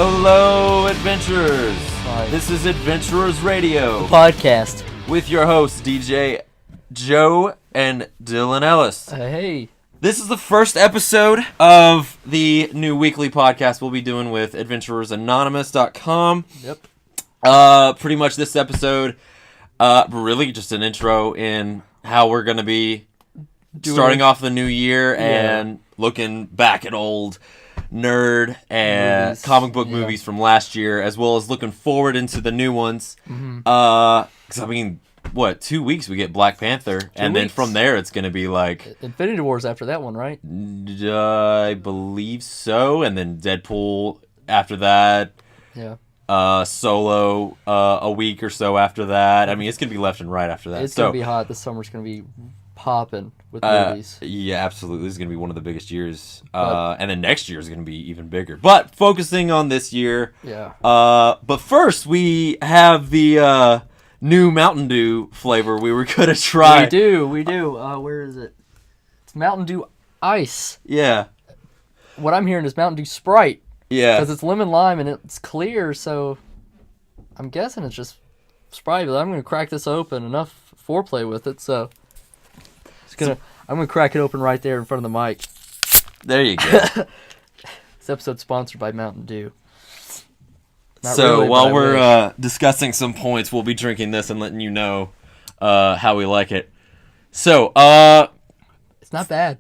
Hello, adventurers! Hi. This is Adventurers Radio Podcast. with your hosts, DJ Joe and Dylan Ellis. Hey. This is the first episode of the new weekly podcast we'll be doing with AdventurersAnonymous.com. Yep. Pretty much this episode, really just an intro in how we're going to be starting off the new year and looking back at old nerd and movies. comic book movies from last year, as well as looking forward into the new ones. Mm-hmm. 'Cause I mean, 2 weeks we get Black Panther, and then from there it's going to be like Infinity War's after that one, right? I believe so, and then Deadpool after that. Yeah. Solo a week or so after that. I mean, it's going to be left and right after that. It's going to be hot. This summer's going to be popping with movies. Yeah, absolutely. This is going to be one of the biggest years. And then next year is going to be even bigger. But focusing on this year. Yeah. But first, we have the new Mountain Dew flavor we were going to try. We do. Where is it? It's Mountain Dew Ice. Yeah. What I'm hearing is Mountain Dew Sprite. Yeah. Because it's lemon lime and it's clear, so I'm guessing it's just Sprite. But I'm going to crack this open. Enough foreplay with it, so I'm gonna crack it open right there in front of the mic. There you go. This episode's sponsored by Mountain Dew. Not So really, while but I we're discussing some points, we'll be drinking this and letting you know how we like it. So, it's not bad.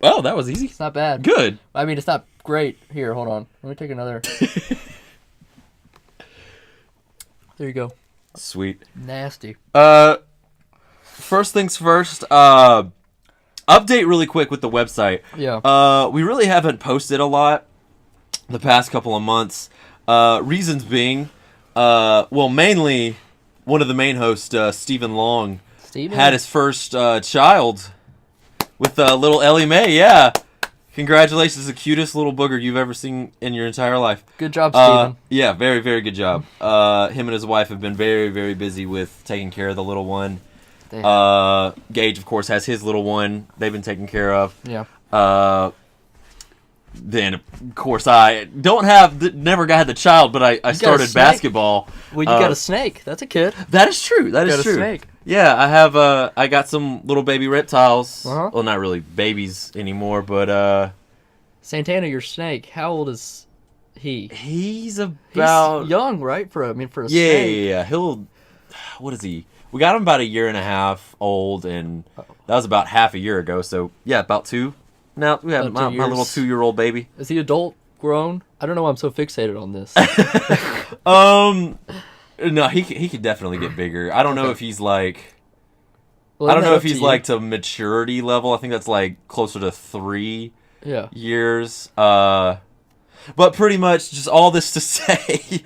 oh, that was easy. It's not bad. Good. I mean, it's not great. Here, hold on. Let me take another. There you go. Sweet. Nasty. First things first, update really quick with the website. Yeah. We really haven't posted a lot the past couple of months. Reasons being, mainly one of the main hosts, Stephen Long, had his first child with little Ellie Mae. Yeah. Congratulations, the cutest little booger you've ever seen in your entire life. Good job, Stephen. Yeah, very, very good job. Him and his wife have been very, very busy with taking care of the little one. Gage, of course, has his little one they've been taking care of. Yeah. Then, of course, I never had the child, but I started basketball. Well, you got a snake. That's a kid. That is true. That is got true. A snake. Yeah, I got some little baby reptiles. Uh-huh. Well, not really babies anymore, but Santana, your snake. How old is he? He's about young, right? For a snake. Yeah. What is he? We got him about 1.5 years old, and that was about half a year ago. So yeah, about 2. Now we have my little 2-year-old baby. Is he adult, grown? I don't know why I'm so fixated on this. No, he could definitely get bigger. I don't know if he's like. Well, I don't know if he's like to maturity level. I think that's like closer to 3 years. But pretty much just all this to say,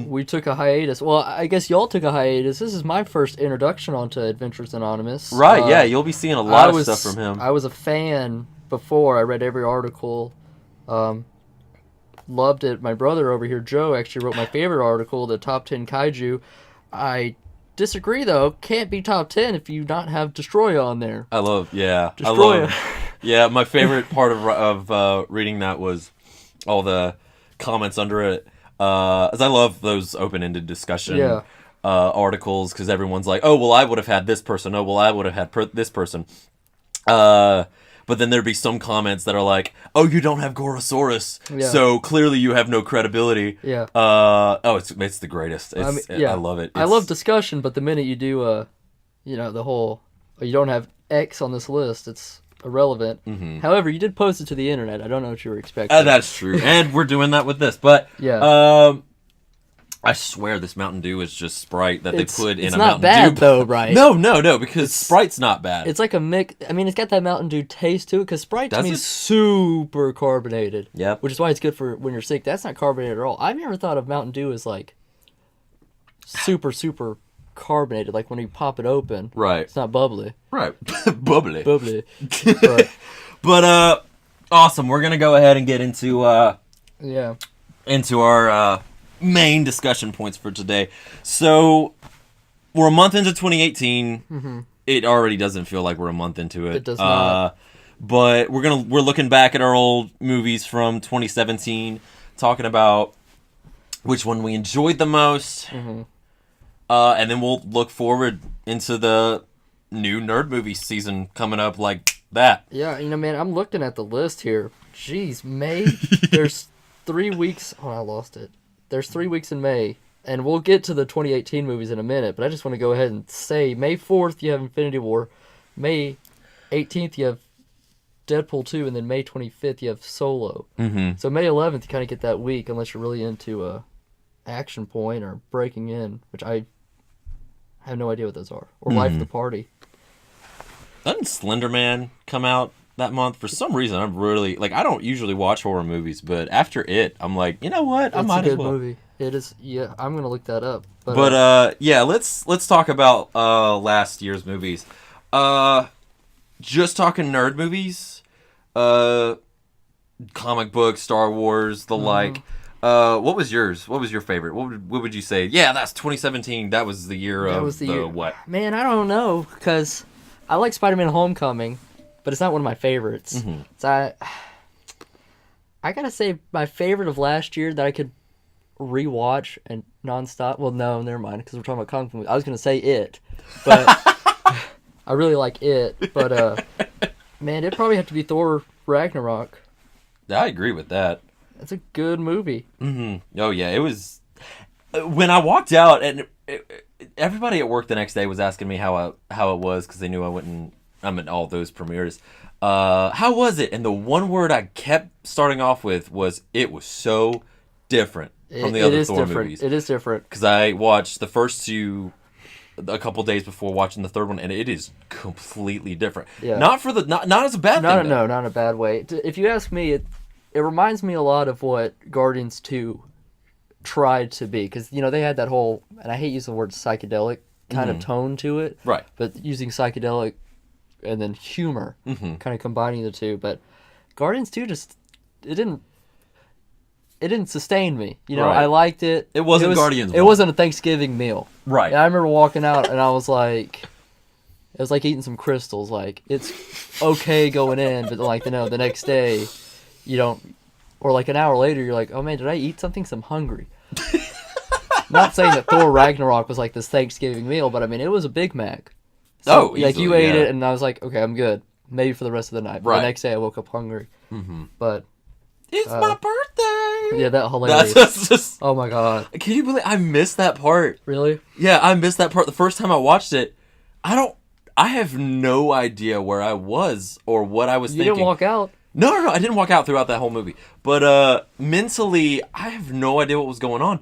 we took a hiatus. Well, I guess y'all took a hiatus. This is my first introduction onto Adventures Anonymous. Right, yeah, you'll be seeing a lot of stuff from him. I was a fan before. I read every article. Loved it. My brother over here, Joe, actually wrote my favorite article, the Top 10 Kaiju. I disagree, though. Can't be top 10 if you not have Destroya on there. Destroya. Yeah, my favorite part of reading that was all the comments under it, as I love those open-ended discussion articles, because everyone's like, oh, well, I would have had this person, oh, well, I would have had this person, but then there'd be some comments that are like, oh, you don't have Gorosaurus, so clearly you have no credibility. It's the greatest. I love it. I love discussion, but the minute you do the whole, you don't have X on this list, it's irrelevant. Mm-hmm. However, you did post it to the internet. I don't know what you were expecting. That's true. And we're doing that with this. But I swear this Mountain Dew is just Sprite that they put in a Mountain Dew. It's not bad, though, right? No, because Sprite's not bad. It's like a mix. I mean, it's got that Mountain Dew taste to it, because Sprite to me is super carbonated. Yeah. Which is why it's good for when you're sick. That's not carbonated at all. I've never thought of Mountain Dew as like super carbonated, like when you pop it open. Right. It's not bubbly. Right. Bubbly. But awesome. We're gonna go ahead and get into our main discussion points for today. So we're a month into 2018. Mm-hmm. It already doesn't feel like we're a month into it. It does not. But we're looking back at our old movies from 2017, talking about which one we enjoyed the most. Mm-hmm. And then we'll look forward into the new nerd movie season coming up like that. Yeah, man, I'm looking at the list here. Jeez, May. There's 3 weeks. Oh, I lost it. There's 3 weeks in May. And we'll get to the 2018 movies in a minute, but I just want to go ahead and say May 4th, you have Infinity War. May 18th, you have Deadpool 2, and then May 25th, you have Solo. Mm-hmm. So May 11th, you kind of get that week, unless you're really into Action Point or Breaking In, which I have no idea what those are. Or Life of the Party. Doesn't Slender Man come out that month? For some reason, I'm really... I don't usually watch horror movies, but after it, I'm like, you know what? I might as well. It's a good movie. It is, yeah, I'm going to look that up. But yeah, let's talk about last year's movies. Just talking nerd movies, comic books, Star Wars, the like. What was yours? What was your favorite? What would you say? Yeah, that's 2017. That was the year of the year. What? Man, I don't know, because I like Spider-Man Homecoming, but it's not one of my favorites. Mm-hmm. So I gotta say my favorite of last year that I could rewatch and nonstop. Well, no, never mind, because we're talking about comic movies. I was gonna say It, but I really like It. But man, it'd probably have to be Thor Ragnarok. I agree with that. It's a good movie. Mm-hmm. Oh yeah, it was. When I walked out, and everybody at work the next day was asking me how it was, because they knew I wouldn't. I'm at all those premieres. How was it? And the one word I kept starting off with was, it was so different from the other Thor movies. It is different. Because I watched the first two a couple days before watching the third one, and it is completely different. Yeah. Not as a bad thing. No, not in a bad way. If you ask me, it reminds me a lot of what Guardians 2 tried to be. Because, they had that whole, and I hate using the word psychedelic, kind of tone to it. Right. But using psychedelic and then humor, kind of combining the two. But Guardians 2 just, it didn't sustain me. Right. I liked it. It wasn't Guardians 1. It wasn't a Thanksgiving meal. Right. And I remember walking out and I was like, it was like eating some crystals. Like, it's okay going in, but the next day, you don't, or like an hour later, you're like, oh man, did I eat something? 'Cause I'm hungry. Not saying that Thor Ragnarok was like this Thanksgiving meal, but I mean, it was a Big Mac. So, easily, you ate it and I was like, okay, I'm good. Maybe for the rest of the night. But right. The next day I woke up hungry. Mm-hmm. But it's my birthday. Yeah, that hilarious. That's just, oh my god. Can you believe I missed that part? Really? Yeah, I missed that part. The first time I watched it, I have no idea where I was or what I was thinking. You didn't walk out? No, I didn't walk out throughout that whole movie. But mentally, I have no idea what was going on.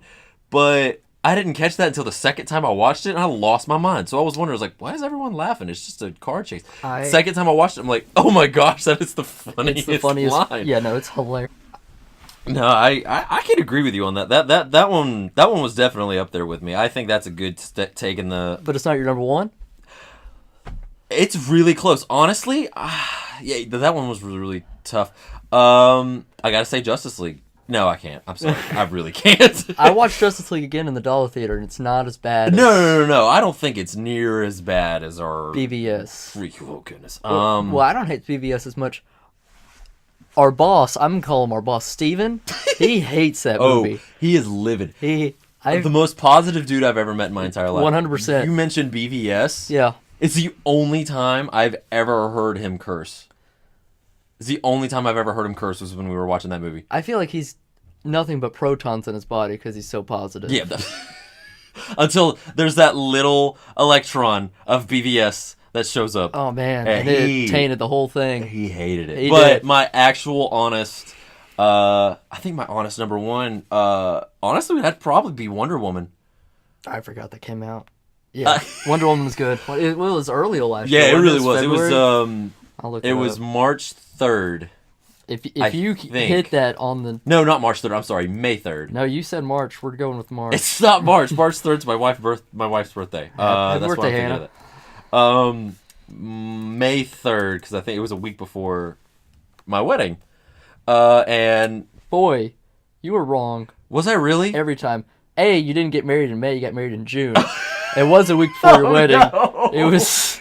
But I didn't catch that until the second time I watched it, and I lost my mind. So I was wondering, I was like, why is everyone laughing? It's just a car chase. Second time I watched it, I'm like, oh my gosh, that is the funniest line. Yeah, no, it's hilarious. No, I can agree with you on that. That one was definitely up there with me. I think that's a good take in the... But it's not your number one? It's really close. Honestly, yeah, that one was really tough. I gotta say Justice League. No, I can't. I'm sorry. I really can't. I watched Justice League again in the Dollar Theater, and it's not as bad as... No. I don't think it's near as bad as our... BVS. Oh, goodness. Well, I don't hate BVS as much. Our boss, I'm going to call him our boss, Steven, he hates that movie. He is livid. The most positive dude I've ever met in my entire life. 100%. You mentioned BVS. Yeah. It's the only time I've ever heard him curse. It's the only time I've ever heard him curse was when we were watching that movie. I feel like he's nothing but protons in his body because he's so positive. Yeah. Until there's that little electron of BVS that shows up. Oh, man. And it tainted the whole thing. He hated it. But my actual honest... I think my honest number one... honestly, that'd probably be Wonder Woman. I forgot that came out. Yeah. Wonder Woman was good. It was early last year. Yeah, it really was. February? It was... It was March 3rd. If you hit that on the... No, not March 3rd. I'm sorry, May 3rd. No, you said March. We're going with March. It's not March. March 3rd's my wife's birthday. Happy that's birthday, why I'm thinking of that. May 3rd, because I think it was a week before my wedding. And... Boy, you were wrong. Was I really? Every time. A, you didn't get married in May. You got married in June. It was a week before your wedding. No. It was...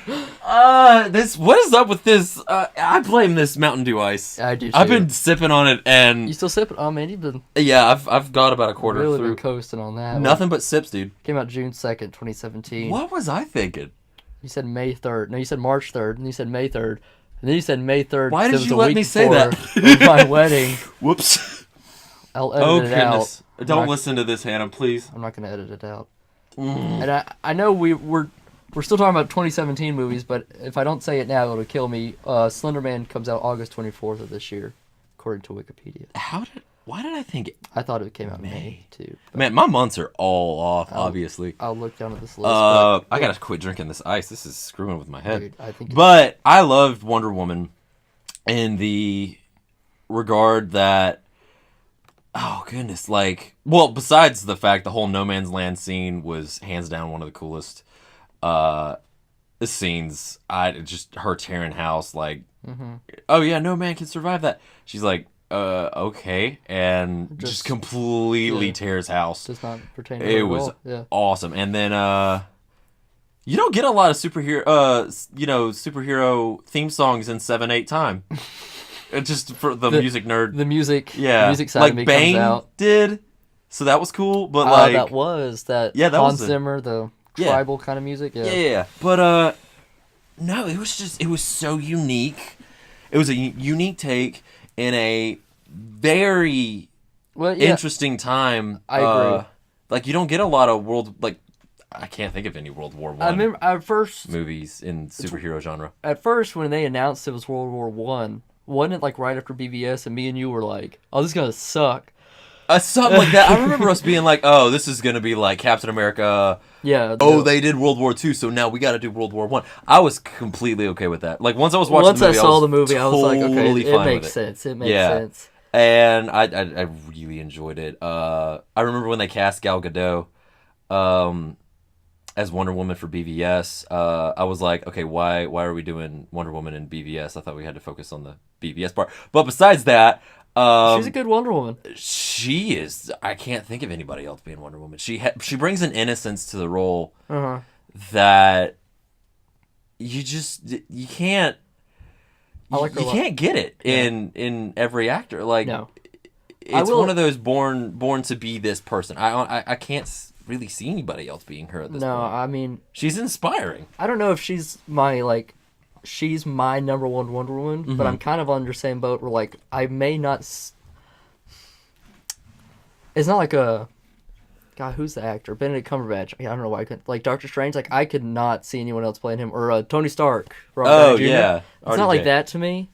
What is up with this? I blame this Mountain Dew ice. I do too. I've been sipping on it, and You still sipping? Oh man, you've been yeah, I've got about a quarter really through. been coasting on that. Nothing but sips, dude. Came out June 2nd, 2017. What was I thinking? You said May 3rd. No, you said March 3rd, and you said May 3rd. And then you said May 3rd. Why did it was you a let week me say before that? my wedding. Whoops. I'll edit Oh it goodness! out. Don't listen to this, Hannah, please. I'm not going to edit it out. And I know we're still talking about 2017 movies, but if I don't say it now, it'll kill me. Slender Man comes out August 24th of this year, according to Wikipedia. Why did I think I thought it came out in May too. Man, my months are all off, obviously. I'll look down at this list. I gotta quit drinking this ice. This is screwing with my head. Dude, I think but I loved Wonder Woman in the regard that, oh goodness, like, well, besides the fact the whole No Man's Land scene was hands down one of the coolest scenes. Just her tearing house, like, oh yeah, no man can survive that. She's like, okay, and just completely tears house. Does not pertain to it her was at all. awesome. And then you don't get a lot of superhero theme songs in 7/8 time. Just for the music nerd. The music side like of me Bane comes out. did, so that was cool. But like that was Hans Zimmer, the tribal kind of music. Yeah. But no, it was so unique. It was a unique take in a very interesting time. I agree. Like, you don't get a lot of I can't think of any World War I. I remember at first movies in superhero genre. At first, when they announced it was World War I, wasn't it like right after BVS, and me and you were like, "Oh, this is gonna suck." Something like that. I remember us being like, "Oh, this is gonna be like Captain America." Yeah. They did World War II, so now we got to do World War I. I was completely okay with that. Like, once I was watching the movie, I saw the movie, I was like, okay, it makes sense. It makes sense. And I really enjoyed it. I remember when they cast Gal Gadot as Wonder Woman for BVS. I was like, okay, why are we doing Wonder Woman in BVS? I thought we had to focus on the BVS part. But besides that, she's a good Wonder Woman. She is. I can't think of anybody else being Wonder Woman. She brings an innocence to the role that you can't. You can't get it in every actor. Like, no. It's one of those born to be this person. I can't really see anybody else being her at this point. No, I mean, she's inspiring. I don't know if she's my number one Wonder Woman, but I'm kind of on your same boat where, like, I may not... It's not like a... God, who's the actor? Benedict Cumberbatch. I don't know why I couldn't... Like, Doctor Strange, like, I could not see anyone else playing him. Or Tony Stark. Robert Jr. Yeah. It's not like that to me,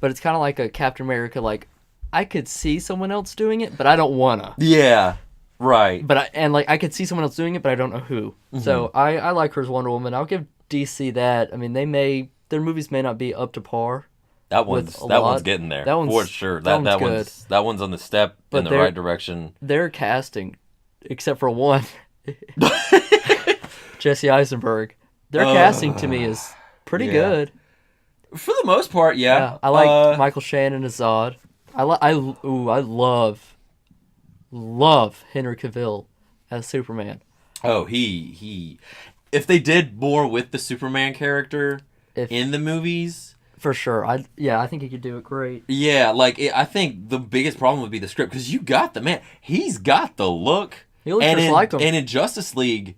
but it's kind of like a Captain America, like, I could see someone else doing it, but I don't wanna. Yeah, right. But I could see someone else doing it, but I don't know who. So I like her as Wonder Woman. I'll give DC that. I mean, their movies may not be up to par. That one's getting there. That one's for sure. That one's on the step in the right direction. Their casting, except for one, Jesse Eisenberg. Their casting to me is pretty good. For the most part, yeah. I like Michael Shannon as Zod. I love Henry Cavill as Superman. Oh, he. If they did more with the Superman character in the movies, for sure. I think he could do it great. Yeah, like I think the biggest problem would be the script, because you got the man. He's got the look. He looks just like him. And in Justice League,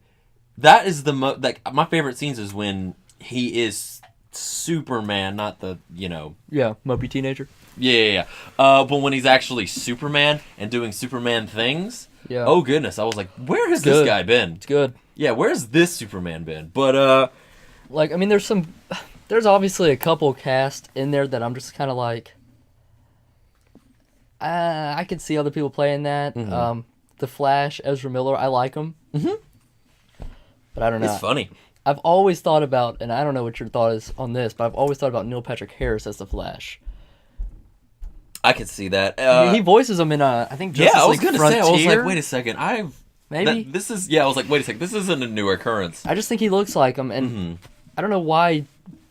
that is my favorite scenes is when he is Superman, not the mopey teenager. Yeah. But when he's actually Superman and doing Superman things, oh goodness, I was like, where has this guy been? It's good. Yeah, where's this Superman been? But like, I mean, there's obviously a couple cast in there that I'm just kind of like, I could see other people playing that. The Flash, Ezra Miller, I like him. But I don't know. It's funny. I've always thought about, and I don't know what your thought is on this, but I've always thought about Neil Patrick Harris as the Flash. I could see that. He voices him in, I think, Justice League Frontier. I was like, wait a second, maybe this is. Yeah, I was like, wait a second, this isn't a new occurrence. I just think he looks like him, and I don't know why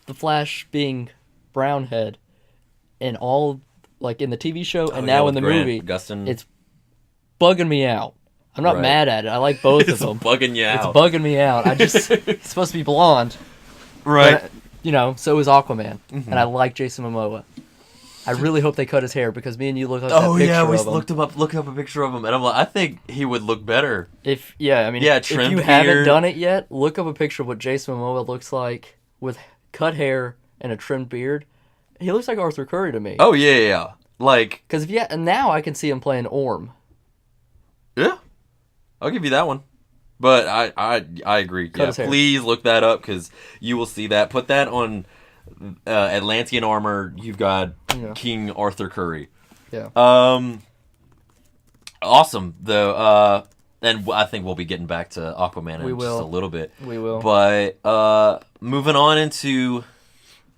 the Flash being brownhead in all, like, in the TV show and now in the movie, Gustin. It's bugging me out. I'm not mad at it. I like both of them. It's bugging you out. It's bugging me out. It's supposed to be blonde. Right. so is Aquaman, and I like Jason Momoa. I really hope they cut his hair because me and you look up that picture of him. Oh yeah, we looked up a picture of him, and I'm like, I think he would look better. If you haven't done it yet, look up a picture of what Jason Momoa looks like with cut hair and a trimmed beard. He looks like Arthur Curry to me. Oh yeah. Like, because now I can see him playing Orm. Yeah, I'll give you that one. But I agree. Yeah, please look that up because you will see that. Put that on Atlantean armor. You've got King Arthur Curry. Yeah. Awesome though. And I think we'll be getting back to Aquaman in just a little bit. We will. But moving on into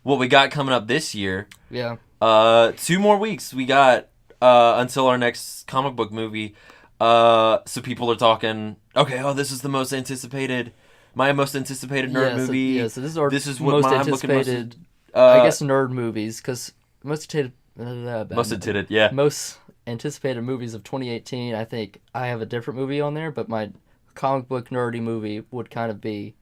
what we got coming up this year. Yeah. 2 more weeks we got until our next comic book movie. So people are talking, okay, this is the most anticipated nerd movie. So this is what most anticipated, I guess, nerd movies, because most anticipated movies of 2018, I think I have a different movie on there, but my comic book nerdy movie would kind of be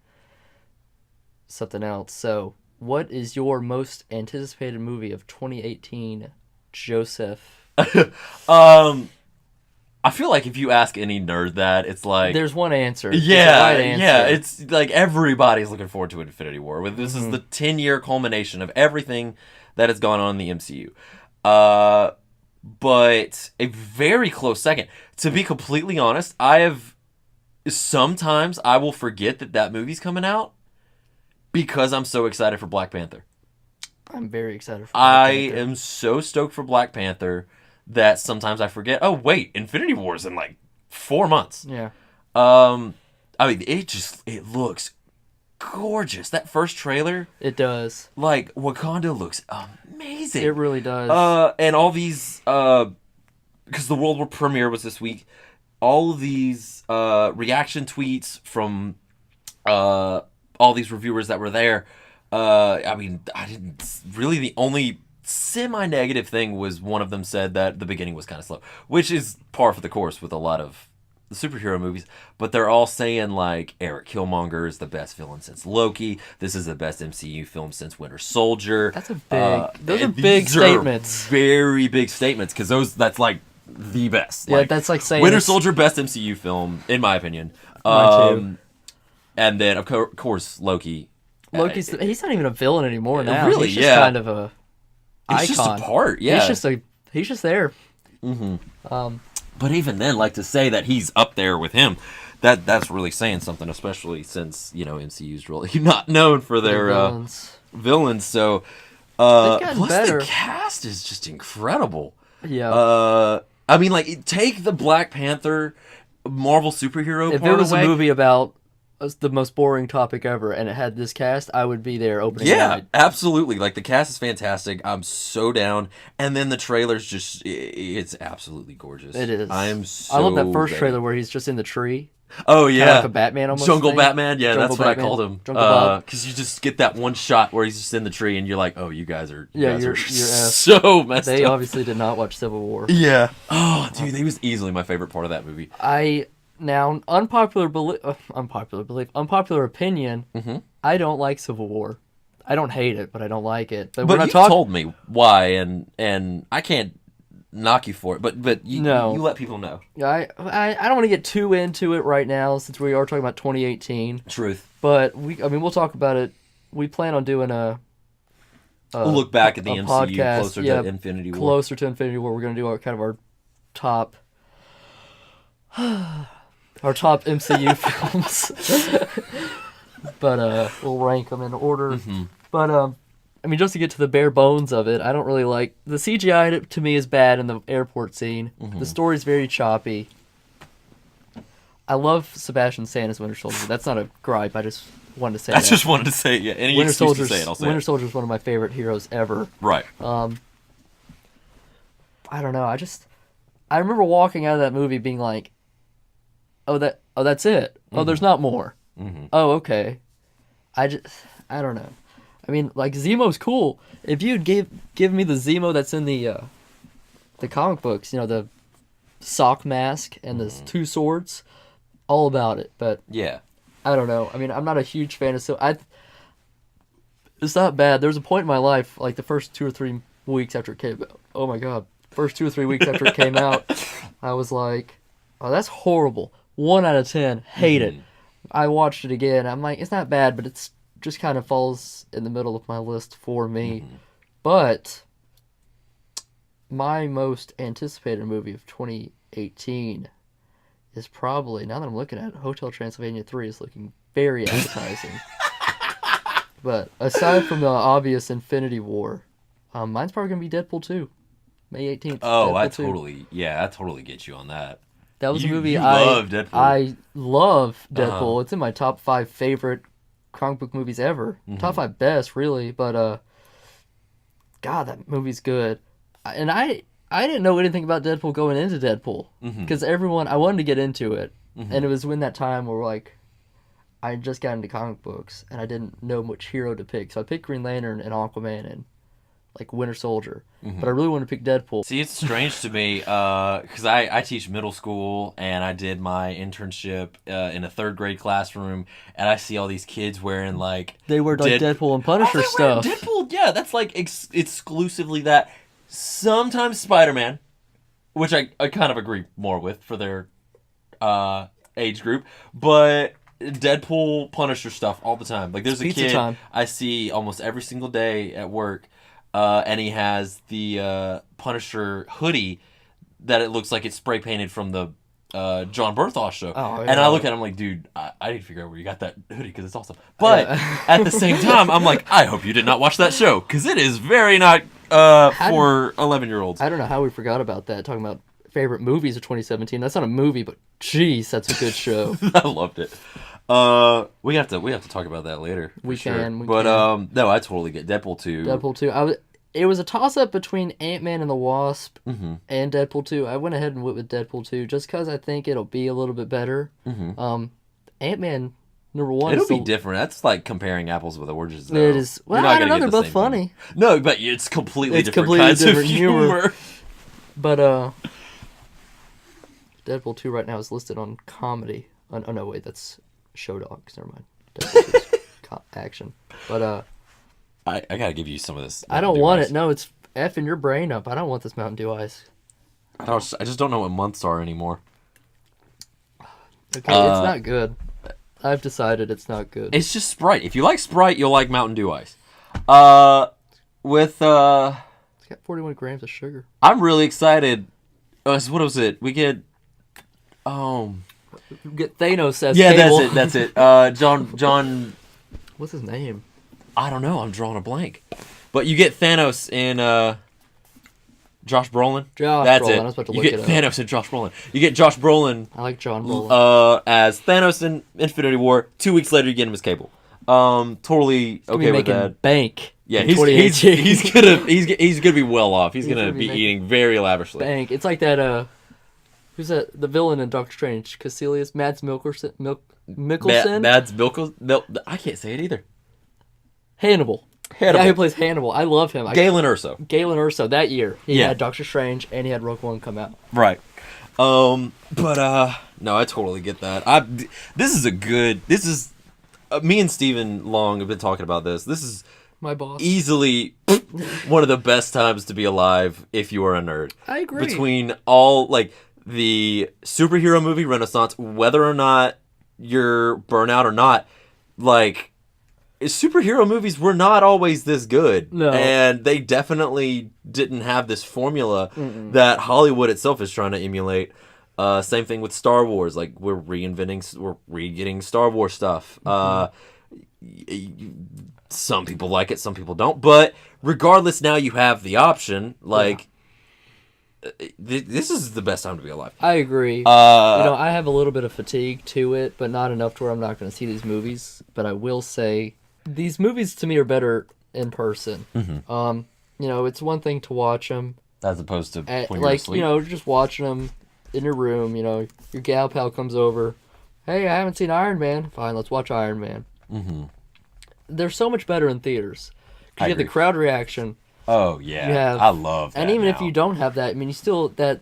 something else. So what is your most anticipated movie of 2018, Joseph? I feel like if you ask any nerd that, it's like... There's one answer. Yeah, it's like everybody's looking forward to Infinity War. This is the 10-year culmination of everything that has gone on in the MCU. But a very close second. To be completely honest, sometimes I will forget that movie's coming out because I'm so excited for Black Panther. I'm very excited for Black Panther. I am so stoked for Black Panther that sometimes I forget, oh wait, Infinity War is in like 4 months. Yeah. I mean, it looks gorgeous. That first trailer. It does. Like, Wakanda looks amazing. It really does. And all these, because the World War premiere was this week, all of these reaction tweets from all these reviewers that were there, the only semi-negative thing was one of them said that the beginning was kind of slow, which is par for the course with a lot of the superhero movies, but they're all saying like Eric Killmonger is the best villain since Loki. This is the best MCU film since Winter Soldier. That's a big. Those are big statements. Very big statements because that's like the best. Yeah, that's like saying Winter Soldier, best MCU film in my opinion. Mine too. And then of course Loki. He's not even a villain anymore now. Really, he's just kind of a icon. He's just a part. Yeah, he's just there. Mm-hmm. But even then, like to say that he's up there with him, that's really saying something, especially since MCU's really not known for their villains. So, plus better. the cast is just incredible. Yeah. I mean, like take the Black Panther Marvel superhero. If it was a movie about the most boring topic ever and it had this cast, I would be there opening wide. Absolutely. Like the cast is fantastic. I'm so down. And then the trailer's it's absolutely gorgeous. It is. I love that first trailer where he's just in the tree. Oh yeah, kind of like a Batman almost. Jungle Batman. Yeah, Jungle that's Batman. what I called him. Jungle Bob. Because you just get that one shot where he's just in the tree, and you're like, "Oh, you guys are you're so messed up." They obviously did not watch Civil War. Yeah. Oh, dude, he was easily my favorite part of that movie. Now, unpopular opinion. Mm-hmm. I don't like Civil War. I don't hate it, but I don't like it. But you told me why, and I can't knock you for it. But you let people know. I don't want to get too into it right now since we are talking about 2018. Truth. But we'll talk about it. We plan on doing a look back at the MCU podcast, closer to Infinity War. Closer to Infinity War, we're going to do our top. Our top MCU films, but we'll rank them in order. Mm-hmm. But just to get to the bare bones of it, I don't really like the CGI. To me, is bad in the airport scene. Mm-hmm. The story's very choppy. I love Sebastian Stan as Winter Soldier. That's not a gripe. I just wanted to say. I just wanted to say Any Winter excuse Soldier's, to say it, I'll say Winter it. Soldier is one of my favorite heroes ever. Right. I don't know. I remember walking out of that movie being like, Oh, that's it. Oh, there's not more. Mm-hmm. Oh, okay. I don't know. I mean, like Zemo's cool. If you'd give me the Zemo that's in the comic books, the sock mask and the 2 swords, all about it. But yeah, I don't know. I mean, I'm not a huge fan of It's not bad. There was a point in my life, like the first 2 or 3 weeks after it came out. Oh my god. First 2 or 3 weeks after it came out, I was like, oh, that's horrible. 1 out of 10. Hate it. I watched it again. I'm like, it's not bad, but it's just kind of falls in the middle of my list for me. But my most anticipated movie of 2018 is probably, now that I'm looking at it, Hotel Transylvania 3 is looking very appetizing. But aside from the obvious Infinity War, mine's probably going to be Deadpool 2, May 18th. Oh, Deadpool I 2. totally get you on that. That was a movie you love Deadpool. I love Deadpool. It's in my top 5 favorite comic book movies ever. Top 5 best, really. But, God, that movie's good. And I didn't know anything about Deadpool going into Deadpool. Because I wanted to get into it. And it was when that time where, like, I just got into comic books, and I didn't know which hero to pick. So I picked Green Lantern and Aquaman and, like, Winter Soldier. But I really wanted to pick Deadpool. See, it's strange to me, because I teach middle school, and I did my internship in a 3rd grade classroom, and I see all these kids wearing, like... They wear, like, Deadpool and Punisher stuff. Deadpool, yeah, that's, like, exclusively that. Sometimes Spider-Man, which I kind of agree more with for their age group, but... Deadpool, Punisher stuff all the time. Like, there's a kid I see almost every single day at work, and he has the Punisher hoodie that it looks like it's spray painted from the John Berthoff show. Oh, yeah. And I look at him like, dude, I need to figure out where you got that hoodie because it's awesome. But at the same time, I'm like, I hope you did not watch that show because it is very not for 11-year-olds. I don't know how we forgot about that, talking about favorite movies of 2017. That's not a movie, but jeez, that's a good show. I loved it. We have to talk about that later. We can. No, I totally get Deadpool 2. Deadpool 2. It was a toss-up between Ant-Man and the Wasp and Deadpool 2. I went ahead and went with Deadpool 2 just because I think it'll be a little bit better. Ant-Man, number 1. It'll be different. That's like comparing apples with oranges, though. It is. Well, I don't know. They're both funny. No, but it's completely different kinds of humor. But, Deadpool 2 right now is listed on comedy. Oh, no, wait, that's Show Dogs. Never mind. Deadpool 2 is action. But, I gotta give you some of this. I don't want it. No, it's effing your brain up. I don't want this Mountain Dew ice. I just don't know what months are anymore. Okay, it's not good. I've decided it's not good. It's just Sprite. If you like Sprite, you'll like Mountain Dew ice. It's got 41 grams of sugar. I'm really excited. What was it? We get Thanos as yeah, Cable. that's it. John. What's his name? I don't know. I'm drawing a blank. But you get Thanos in Josh Brolin. That's it. I was about to you look get it Thanos up. and Josh Brolin. You get Josh Brolin. I like John Brolin. As Thanos in Infinity War. 2 weeks later, you get him as Cable. Totally okay with that. Bank. Yeah, he's gonna be well off. He's gonna be eating very lavishly. Bank. It's like that. Who's that? The villain in Doctor Strange? Caecilius Mads Mikkelsen. Mads Mikkelsen. I can't say it either. Hannibal. The guy who plays Hannibal. I love him. Galen Erso. That year. He had Doctor Strange and he had Rogue One come out. Right. No, I totally get that. This is me and Steven Long have been talking about this. This is my boss. Easily one of the best times to be alive if you are a nerd. I agree. Between all, like, the superhero movie renaissance, whether or not you're burnout or not, like, superhero movies were not always this good. No. And they definitely didn't have this formula that Hollywood itself is trying to emulate. Same thing with Star Wars. Like, we're re-getting Star Wars stuff. Some people like it, some people don't. But regardless, now you have the option. Like, this is the best time to be alive. I agree. I have a little bit of fatigue to it, but not enough to where I'm not going to see these movies. But I will say, these movies to me are better in person. It's one thing to watch them as opposed to when you're asleep. Just watching them in your room. Your gal pal comes over. Hey, I haven't seen Iron Man. Fine, let's watch Iron Man. They're so much better in theaters because you have the crowd reaction. Oh yeah, I love that. And even if you don't have that, I mean, you still that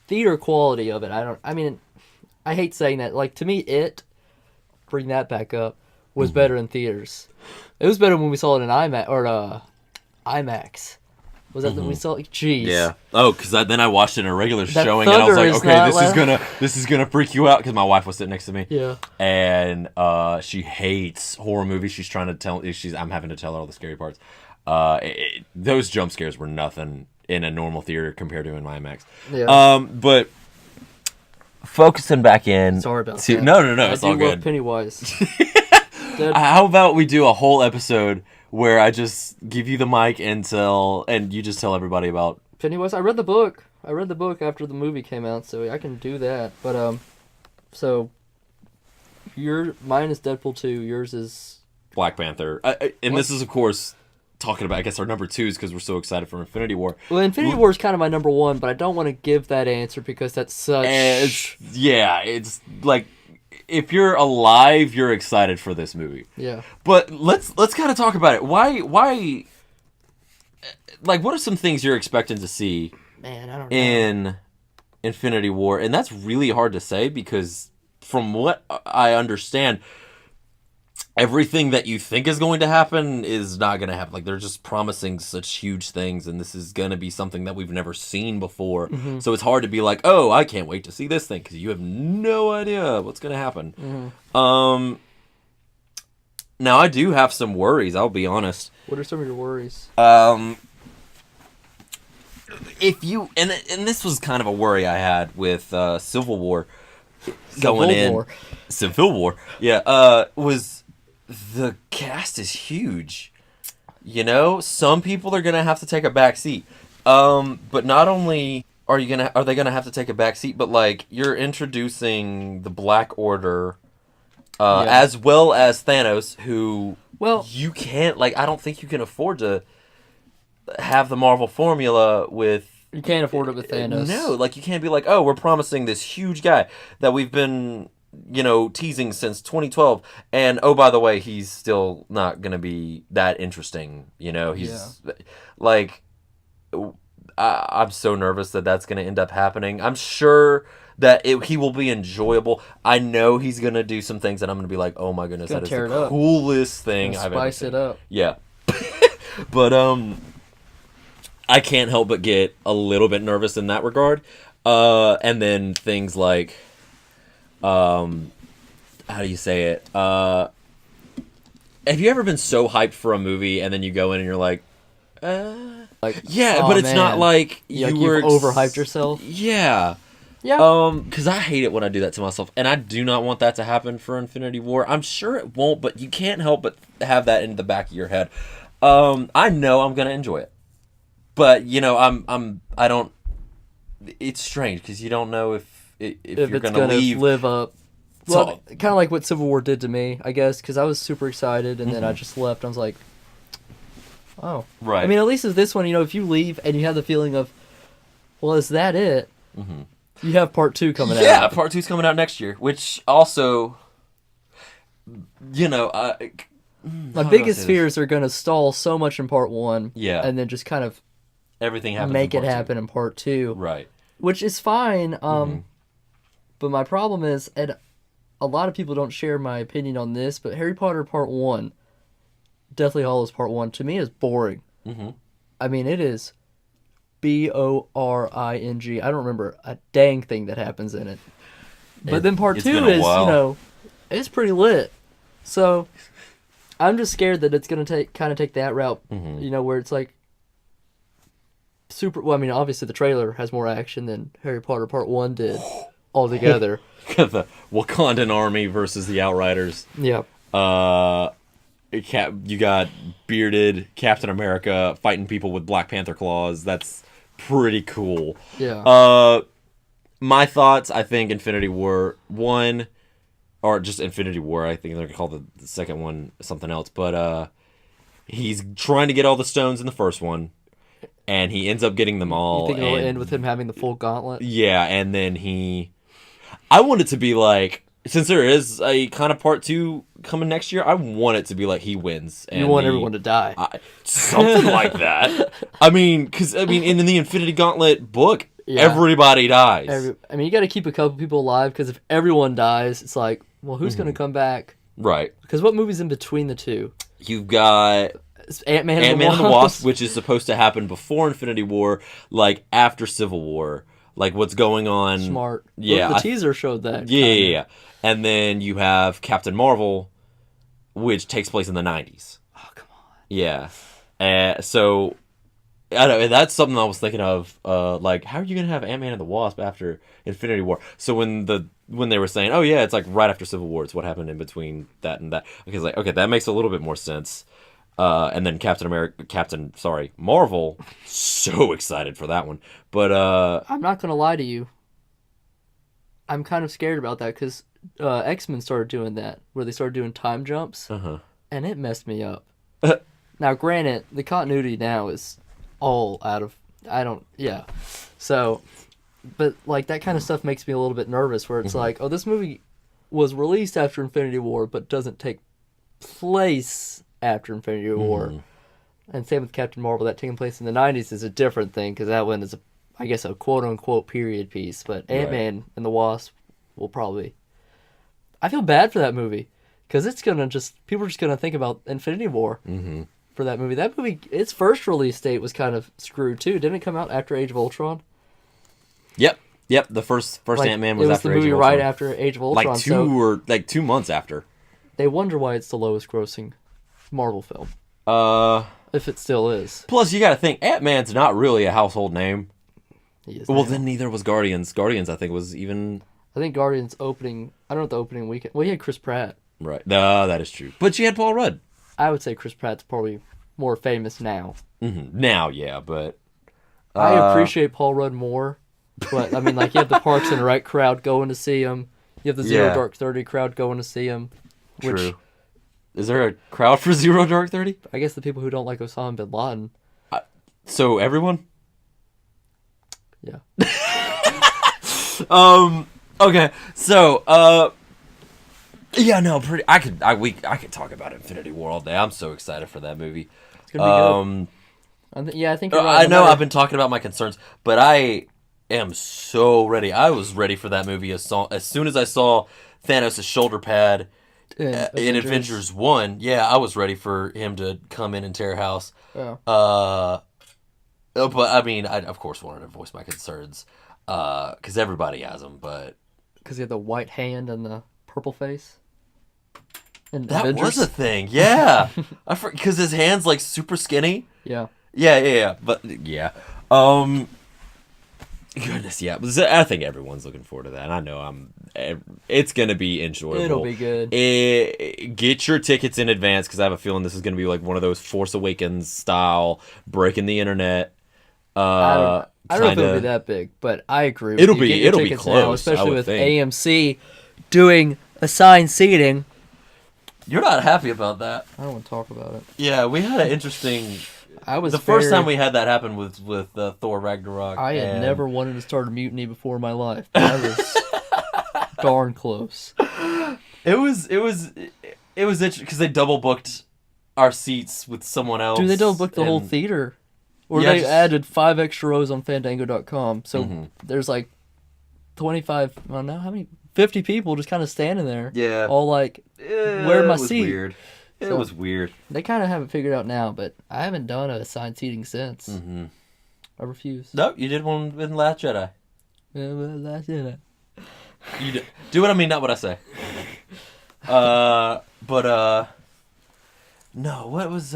theater quality of it. I hate saying that. Like, to me, bring that back up, was better in theaters. It was better when we saw it in IMAX or IMAX. Was that when we saw it? Jeez. Yeah. Oh, because then I watched it in a regular That showing, and I was like, thunder is okay, not this is gonna freak you out, because my wife was sitting next to me. Yeah. And she hates horror movies. She's trying to tell. I'm having to tell her all the scary parts. Those jump scares were nothing in a normal theater compared to in IMAX. Yeah. But focusing back in. Sorry about to, that. No, it's all good. I love Pennywise. How about we do a whole episode where I just give you the mic and you just tell everybody about Pennywise? I read the book. I read the book after the movie came out, so I can do that. But so mine is Deadpool 2. Yours is Black Panther. And this is, of course, talking about, I guess, our number 2s because we're so excited for Infinity War. Well, Infinity War is kind of my number 1, but I don't want to give that answer because that's such. It's like, if you're alive, you're excited for this movie. Yeah. But let's kind of talk about it. Why? Like, what are some things you're expecting to see? Man, I don't know. In Infinity War? And that's really hard to say because, from what I understand, everything that you think is going to happen is not going to happen. Like, they're just promising such huge things, and this is going to be something that we've never seen before. Mm-hmm. So it's hard to be like, oh, I can't wait to see this thing, because you have no idea what's going to happen. Mm-hmm. Now, I do have some worries, I'll be honest. What are some of your worries? If you... And this was kind of a worry I had with Civil War. Civil War. Yeah, was... The cast is huge. You know, some people are gonna have to take a back seat. But not only are they gonna have to take a back seat, but like you're introducing the Black Order, as well as Thanos, who you can't I don't think you can afford to have the Marvel formula with. You can't afford it with Thanos. No, you can't be like, oh, we're promising this huge guy that we've been, teasing since 2012, and oh, by the way, he's still not gonna be that interesting. He's I'm so nervous that that's gonna end up happening. I'm sure that he will be enjoyable. I know he's gonna do some things that I'm gonna be like, oh my goodness, that is the coolest thing I've ever seen. Spice it up. Yeah. But I can't help but get a little bit nervous in that regard. And then things like, how do you say it? Have you ever been so hyped for a movie and then you go in and you're like, but it's not like you've overhyped yourself? Yeah. Yeah. Because I hate it when I do that to myself, and I do not want that to happen for Infinity War. I'm sure it won't, but you can't help but have that in the back of your head. I know I'm gonna enjoy it, but I don't. It's strange because you don't know if you're gonna live up. Well, kind of like what Civil War did to me, I guess, because I was super excited, and then I just left. I was like, oh, right. I mean, at least with this one, if you leave and you have the feeling of, well, is that it? Mm-hmm. You have part 2 coming out. Yeah, part 2's coming out next year, which also, my biggest fears are going to stall so much in part 1, and then just kind of everything happens make it happen in part 2, right? Which is fine. But my problem is, and a lot of people don't share my opinion on this, but Harry Potter Part 1, Deathly Hallows Part 1, to me is boring. Mm-hmm. I mean, it is boring. I don't remember a dang thing that happens in it. But then Part 2 is, it's pretty lit. So I'm just scared that it's going to take that route, where it's like super. Well, I mean, obviously the trailer has more action than Harry Potter Part 1 did altogether. The Wakandan army versus the Outriders. Yeah. You got bearded Captain America fighting people with Black Panther claws. That's pretty cool. Yeah. My thoughts, I think Infinity War 1, or just Infinity War, I think they're going to call the second one something else, but he's trying to get all the stones in the first one, and he ends up getting them all. You think it'll end with him having the full gauntlet? Yeah, and then I want it to be like, since there is a kind of part 2 coming next year, I want it to be like he wins. And you want everyone to die. Something like that. Because in the Infinity Gauntlet book, everybody dies. You got to keep a couple people alive, because if everyone dies, it's like, well, who's going to come back Right. Because what movie's in between the two? You've got Ant-Man and the Wasp, which is supposed to happen before Infinity War, like after Civil War. Like what's going on. Smart. Yeah. The teaser showed that. Yeah. And then you have Captain Marvel, which takes place in the 90s. Oh, come on. Yeah. So, I don't know, that's something I was thinking of. Like, how are you going to have Ant-Man and the Wasp after Infinity War? So when they were saying, oh yeah, it's like right after Civil War, it's what happened in between that and that. Okay, it's like, okay, that makes a little bit more sense. And then Marvel, so excited for that one. But I'm not gonna lie to you. I'm kind of scared about that because X-Men started doing that, where they started doing time jumps, and it messed me up. Now, granted, the continuity now is all out of. So, but like that kind of stuff makes me a little bit nervous. Where it's like, oh, this movie was released after Infinity War, but doesn't take place after Infinity War. And same with Captain Marvel, that taking place in the 90s is a different thing because that one is, I guess, a quote-unquote period piece. But Ant-Man and the Wasp will probably... I feel bad for that movie because it's going to just... People are just going to think about Infinity War for that movie. That movie, its first release date was kind of screwed too. Didn't it come out after Age of Ultron? Yep. The first Ant-Man was after Age of Ultron. It was the movie right after Age of Ultron. Like 2 months after. They wonder why it's the lowest grossing Marvel film. If it still is. Plus, you got to think Ant-Man's not really a household name. He is. Well, then neither was Guardians. Guardians, I think, was even. I think Guardians opening. I don't know the opening weekend. Well, he had Chris Pratt. Right. No, that is true. But you had Paul Rudd. I would say Chris Pratt's probably more famous now. Now, yeah, but I appreciate Paul Rudd more. But I mean, like you have the Parks and Rec crowd going to see him. You have the Zero Dark 30 crowd going to see him. True. Is there a crowd for Zero Dark 30? I guess the people who don't like Osama bin Laden. So everyone? Yeah. Okay. So yeah, no, I could talk about Infinity War all day. I'm so excited for that movie. It's gonna be good. I think you're right. I know I've been talking about my concerns, but I am so ready. I was ready for that movie as soon as I saw Thanos' shoulder pad in Avengers 1, I was ready for him to come in and tear house. Yeah. But I mean, I of course wanted to voice my concerns because everybody has them. But because he had the white hand and the purple face. And that Avengers was a thing, yeah. Because his hand's like super skinny. Yeah. Yeah. But yeah. Goodness, yeah. I think everyone's looking forward to that. And I know it's going to be enjoyable. It'll be good. Get your tickets in advance because I have a feeling this is going to be like one of those Force Awakens style breaking the internet. I don't know if it'll be that big, but I agree. It'll be close, now, especially with AMC doing assigned seating. You're not happy about that. I don't want to talk about it. Yeah, we had an interesting. First time we had that happen with Thor Ragnarok. I had never wanted to start a mutiny before in my life. But I was darn close. It was interesting because they double booked our seats with someone else. Dude, they double booked the whole theater. Or they added 5 extra rows on Fandango.com. So there's like 25. I don't know how many. 50 people just kind of standing there. Yeah. All like, where my seat? Weird. It was weird. They kind of have it figured out now, but I haven't done a assigned seating since. I refuse. Nope, you did one in Last Jedi. Yeah, Last Jedi. You do what I mean, not what I say. No, what was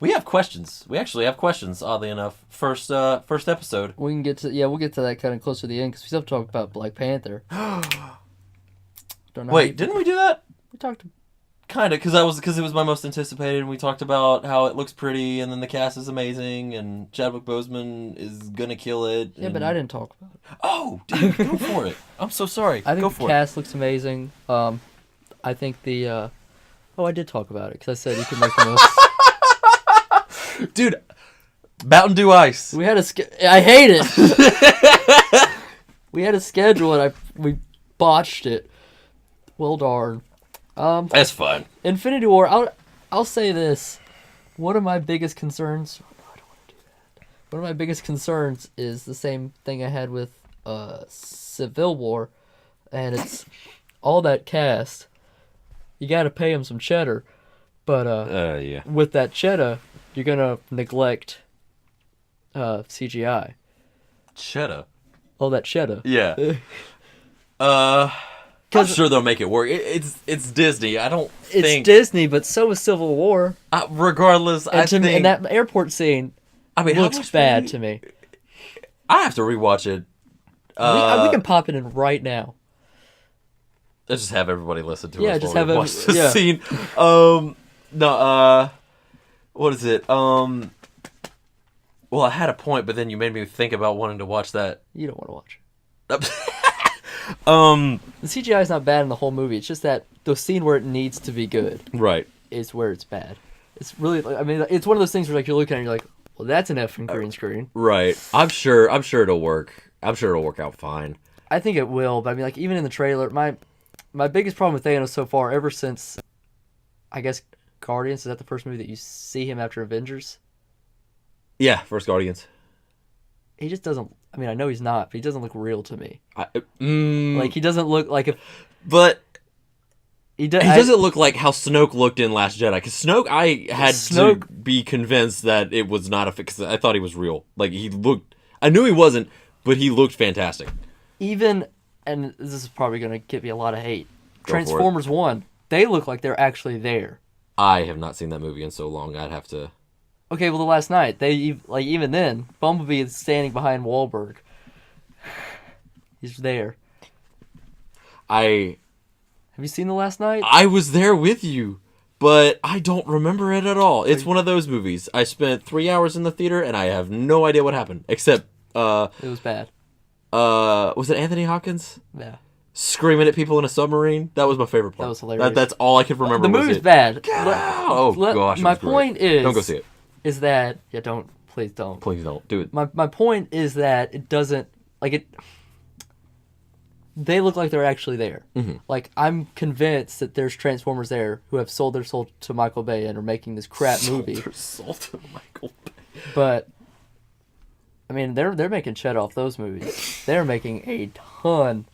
we have questions. We actually have questions, oddly enough. First episode. We can get to we'll get to that kind of closer to the end because we still have to talk about Black Panther. Wait, didn't we do that? We talked. Kind of, because it was my most anticipated, and we talked about how it looks pretty, and then the cast is amazing, and Chadwick Boseman is gonna kill it. Yeah, but I didn't talk about it. Oh, dude, go for it. I'm so sorry. I think the cast looks amazing. I think the I did talk about it because I said you could make the most. Dude, Mountain Dew Ice. We had I hate it. We had a schedule and we botched it. Well, darn. That's fine. Infinity War. I'll say this. One of my biggest concerns. Oh, no, I don't want to do that. One of my biggest concerns is the same thing I had with Civil War, and it's all that cast. you got to pay them some cheddar, but yeah. with that cheddar, you're gonna neglect CGI. Cheddar. Oh, that cheddar. Yeah. I'm sure they'll make it work. It's Disney. I don't think... It's Disney, but so is Civil War. Regardless, And that airport scene looks bad to me. I have to rewatch it. We can pop it in right now. Let's just have everybody listen to us just while have we watch the scene. What is it? Well, I had a point, but then you made me think about wanting to watch that. You don't want to watch it. The CGI is not bad in the whole movie. It's just that the scene where it needs to be good, right, is where it's bad. It's really, I mean, it's one of those things where like you're looking at it and you're like, well, that's an effing green screen. Right. I'm sure it'll work. I'm sure it'll work out fine. I think it will, but I mean, like even in the trailer, my biggest problem with Thanos so far, ever since, I guess, Guardians, is that the first movie that you see him after Avengers? Yeah, first Guardians. He just doesn't. I mean, I know he's not, but he doesn't look real to me. Like he doesn't look like if. But he doesn't look like how Snoke looked in Last Jedi. Because Snoke, I had to be convinced that it was not a fix. I thought he was real. Like he looked. I knew he wasn't, but he looked fantastic. Even, and this is probably going to give you a lot of hate. Transformers 1, they look like they're actually there. I have not seen that movie in so long. I'd have to. Okay, well, the last night, even then, Bumblebee is standing behind Wahlberg. He's there. Have you seen The Last Night? I was there with you, but I don't remember it at all. It's one of those movies. I spent 3 hours in the theater, and I have no idea what happened, except... it was bad. Was it Anthony Hopkins? Yeah. Screaming at people in a submarine? That was my favorite part. That was hilarious. That's all I could remember. The movie's bad. Gosh, my point is... Don't go see it. Is that... Yeah, don't. Please don't. Please don't. Do it. My point is that it doesn't... Like, it... They look like they're actually there. Mm-hmm. Like, I'm convinced that there's Transformers there who have sold their soul to Michael Bay and are making this crap movie. Sold their soul to Michael Bay. But, I mean, they're making ched off those movies. They're making a ton.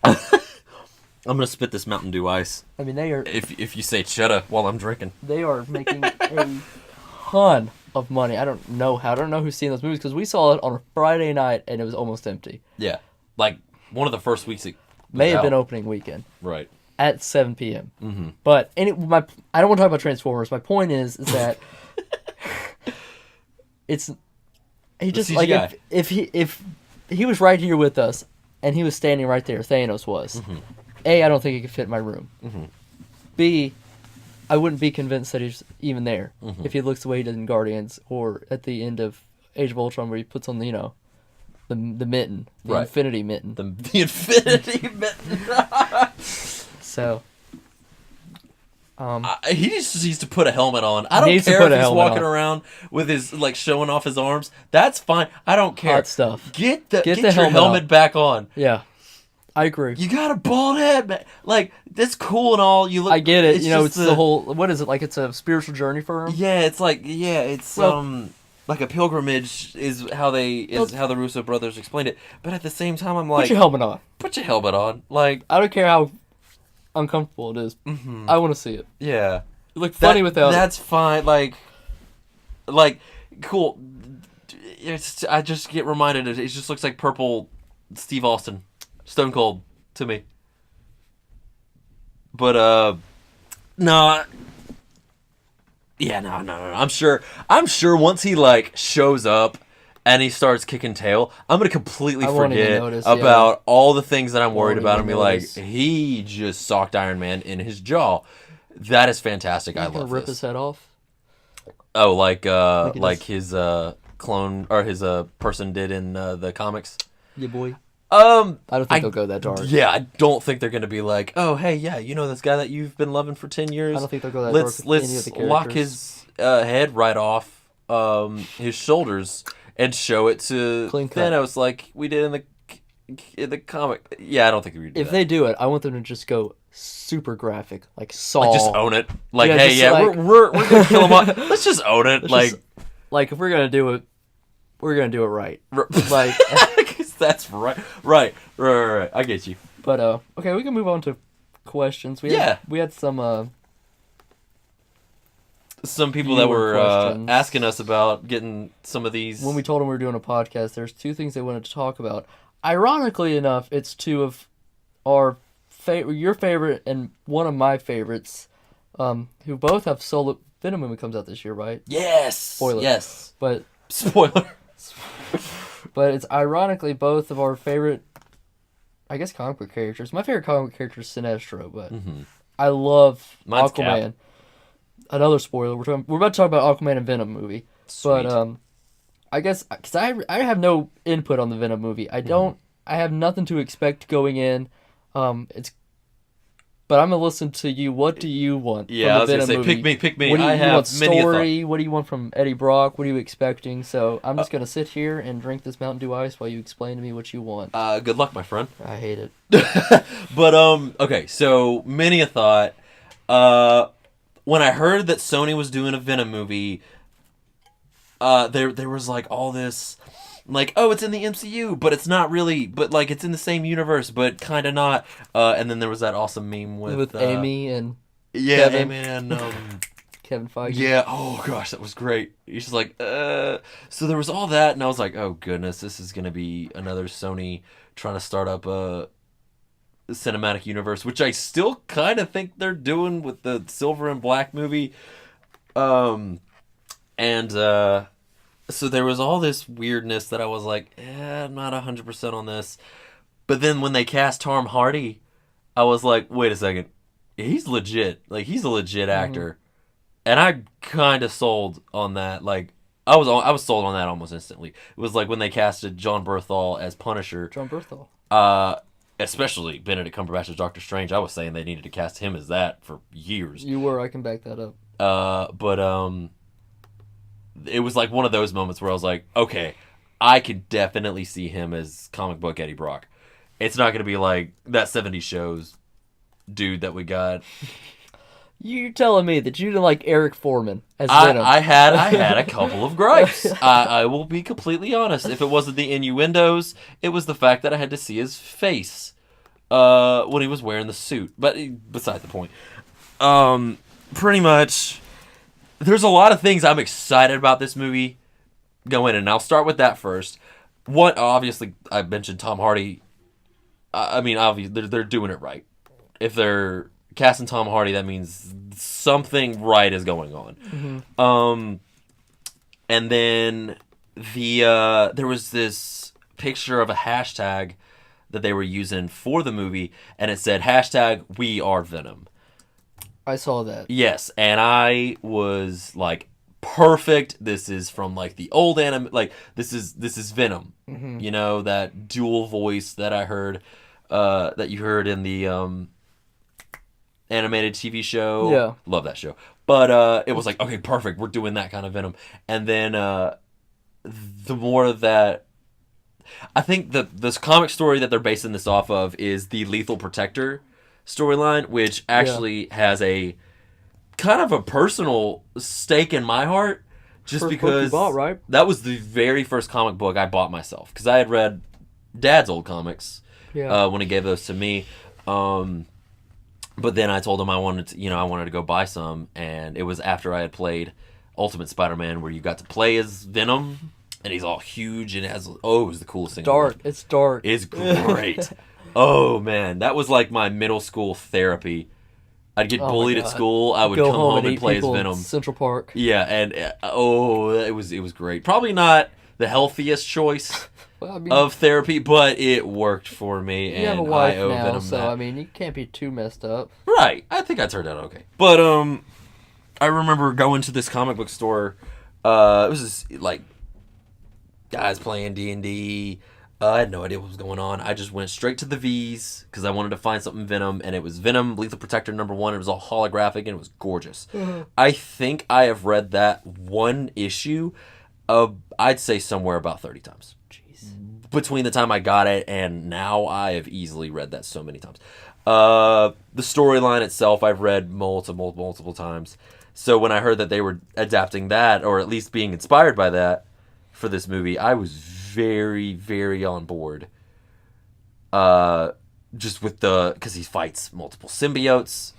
I'm gonna spit this Mountain Dew ice. I mean, they are... If you say cheddar while I'm drinking. They are making a ton of money. I don't know who's seen those movies, because we saw it on a Friday night and it was almost empty. Yeah. Like, one of the first weeks it may have been opening weekend. Right. At 7 p.m. Mm-hmm. But I don't want to talk about Transformers. My point is that he just like if he was right here with us and he was standing right there, Thanos was. Mm-hmm. A, I don't think he could fit in my room. Mm-hmm. B, I wouldn't be convinced that he's even there Mm-hmm. if he looks the way he did in Guardians or at the end of Age of Ultron where he puts on the the mitten, the Infinity Mitten. The Infinity Mitten. So, he just needs to put a helmet on. I don't care if he's walking around with his showing off his arms. That's fine. I don't care. Hot stuff. Get your helmet back on. Yeah, I agree. You got a bald head, man. Like, that's cool and all. You look. I get it. It's the whole. What is it like? It's a spiritual journey for him. Yeah, it's like like a pilgrimage is how the Russo brothers explained it. But at the same time, I'm like, put your helmet on. Put your helmet on. Like, I don't care how uncomfortable it is. Mm-hmm. I want to see it. Yeah, you look funny without. That's fine. Like, cool. I just get reminded it just looks like purple Steve Austin, Stone Cold to me. But no. Yeah, no. I'm sure once he shows up and he starts kicking tail, I'm gonna completely forget about all the things that I'm worried about and be like, he just socked Iron Man in his jaw. That is fantastic. I love rip his head off. Oh, like his clone or his person did in the comics. Yeah, boy. I don't think they'll go that dark. Yeah, I don't think they're going to be like, oh, hey, yeah, you know this guy that you've been loving for 10 years? I don't think they'll go that dark with any of the characters. Let's lock his head right off his shoulders and show it to Thanos like we did in the comic. Yeah, I don't think we would do that. If they do it, I want them to just go super graphic, like Saw. Like, just own it. Like, we're going to kill him off. Let's just own it. Like, if we're going to do it, we're going to do it right. Like... That's right. I get you. But, okay, we can move on to questions. We had some people that were asking us about getting some of these. When we told them we were doing a podcast, there's 2 things they wanted to talk about. Ironically enough, it's 2 of your favorite and one of my favorites, who both have solo. Venom movie comes out this year, right? Yes. Spoiler. Yes. But spoiler. But it's ironically both of our favorite, I guess, comic book characters. My favorite comic book character is Sinestro, but I love Mine's Aquaman. Cap. Another spoiler. We're about to talk about Aquaman and Venom movie. Sweet. But I guess because I have no input on the Venom movie. I have nothing to expect going in. But I'm gonna listen to you. What do you want? Yeah, I was gonna say, movie? pick me. What do you, I have want many story? What do you want from Eddie Brock? What are you expecting? So I'm just gonna sit here and drink this Mountain Dew Ice while you explain to me what you want. Good luck, my friend. I hate it. But okay. So many a thought. When I heard that Sony was doing a Venom movie, there was like all this. Like, oh, it's in the MCU, but it's not really. But like, it's in the same universe, but kind of not. And then there was that awesome meme with Amy and Amy and Kevin Feige. Yeah. Oh gosh, that was great. He's just like, So there was all that, and I was like, oh goodness, this is gonna be another Sony trying to start up a cinematic universe, which I still kind of think they're doing with the Silver and Black movie. So there was all this weirdness that I was like, I'm not 100% on this. But then when they cast Tom Hardy, I was like, wait a second. He's legit. Like, he's a legit actor. And I kind of sold on that. Like, I was sold on that almost instantly. It was like when they casted Jon Bernthal as Punisher. Jon Bernthal. Especially Benedict Cumberbatch as Doctor Strange. I was saying they needed to cast him as that for years. You were. I can back that up. But it was like one of those moments where I was like, okay, I could definitely see him as comic book Eddie Brock. It's not going to be like that 70s shows dude that we got. You're telling me that you didn't like Eric Foreman as Venom. I had a couple of gripes. I will be completely honest. If it wasn't the innuendos, it was the fact that I had to see his face when he was wearing the suit. But beside the point. Pretty much, there's a lot of things I'm excited about this movie going, and I'll start with that first. One, obviously, I mentioned Tom Hardy. I mean, obviously, they're doing it right. If they're casting Tom Hardy, that means something right is going on. And then there was this picture of a hashtag that they were using for the movie, and it said #WeAreVenom. I saw that. Yes, and I was like, perfect. This is from like the old anime. Like this is Venom. You know, that dual voice that I heard, that you heard in the animated TV show. Yeah, love that show. But it was like, okay, perfect. We're doing that kind of Venom. And then the more that I think this comic story that they're basing this off of is the Lethal Protector storyline, which actually has a kind of a personal stake in my heart, just first because book you bought, right? That was the very first comic book I bought myself, because I had read Dad's old comics when he gave those to me. But then I told him I wanted to go buy some, and it was after I had played Ultimate Spider-Man, where you got to play as Venom, and he's all huge and it was the coolest thing. It's dark. It's great. Oh man, that was like my middle school therapy. I'd get bullied at school. I would come home and play as Venom. Central Park. Yeah, and it was great. Probably not the healthiest choice of therapy, but it worked for me. You and have a wife I owe now, Venom so that. I mean, you can't be too messed up. Right. I think I turned out okay. But I remember going to this comic book store. It was just like guys playing D&D. I had no idea what was going on. I just went straight to the V's because I wanted to find something Venom, and it was Venom Lethal Protector #1. It was all holographic, and it was gorgeous. I think I have read that one issue, I'd say somewhere about 30 times. Jeez. Between the time I got it and now, I have easily read that so many times. The storyline itself, I've read multiple times. So when I heard that they were adapting that, or at least being inspired by that for this movie, I was very, very on board. just with because he fights multiple symbiotes.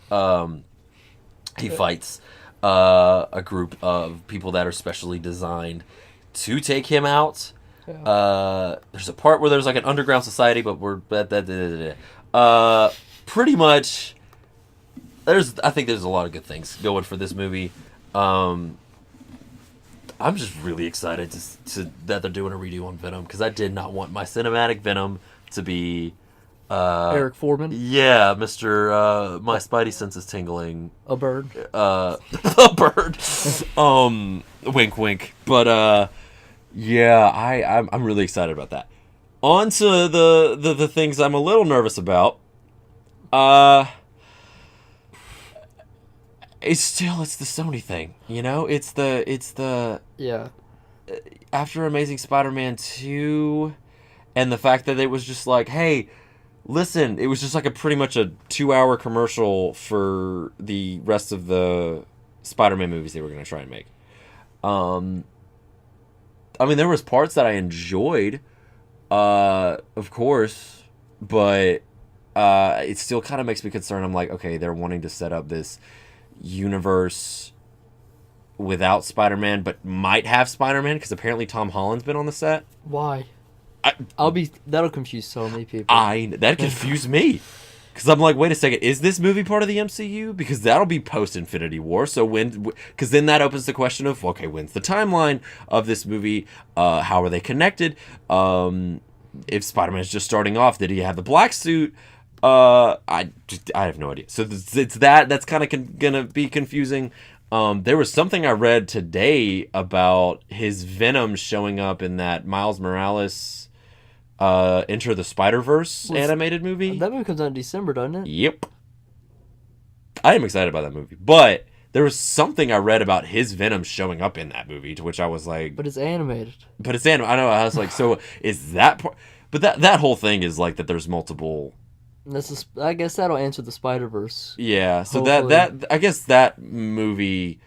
He fights a group of people that are specially designed to take him out. Yeah. There's a part where there's like an underground society, but pretty much. I think there's a lot of good things going for this movie. I'm just really excited that they're doing a redo on Venom, because I did not want my cinematic Venom to be Eric Foreman. Yeah, Mr. My Spidey sense is tingling. A bird. A bird. Wink, wink. But yeah, I'm really excited about that. On to the things I'm a little nervous about. It's the Sony thing, you know? It's the yeah. After Amazing Spider-Man 2, and the fact that it was just like, hey, listen, it was just like pretty much a 2-hour commercial for the rest of the Spider-Man movies they were going to try and make. I mean, there was parts that I enjoyed, of course, but it still kind of makes me concerned. I'm like, okay, they're wanting to set up this universe without Spider-Man, but might have Spider-Man, because apparently Tom Holland's been on the set. Why? That'll confuse so many people. That confused me, because I'm like, wait a second, is this movie part of the MCU? Because that'll be post Infinity War. So because then that opens the question of, okay, when's the timeline of this movie? How are they connected? If Spider-Man's just starting off, did he have the black suit? I have no idea. So it's that's kind of gonna be confusing. There was something I read today about his Venom showing up in that Miles Morales Enter the Spider-Verse animated movie. That movie comes out in December, doesn't it? Yep. I am excited about that movie, but there was something I read about his Venom showing up in that movie, to which I was like, but it's animated. I know. I was like, so is that part? But that whole thing is like that. There's multiple. I guess that'll answer the Spider-Verse. Yeah, so that I guess that movie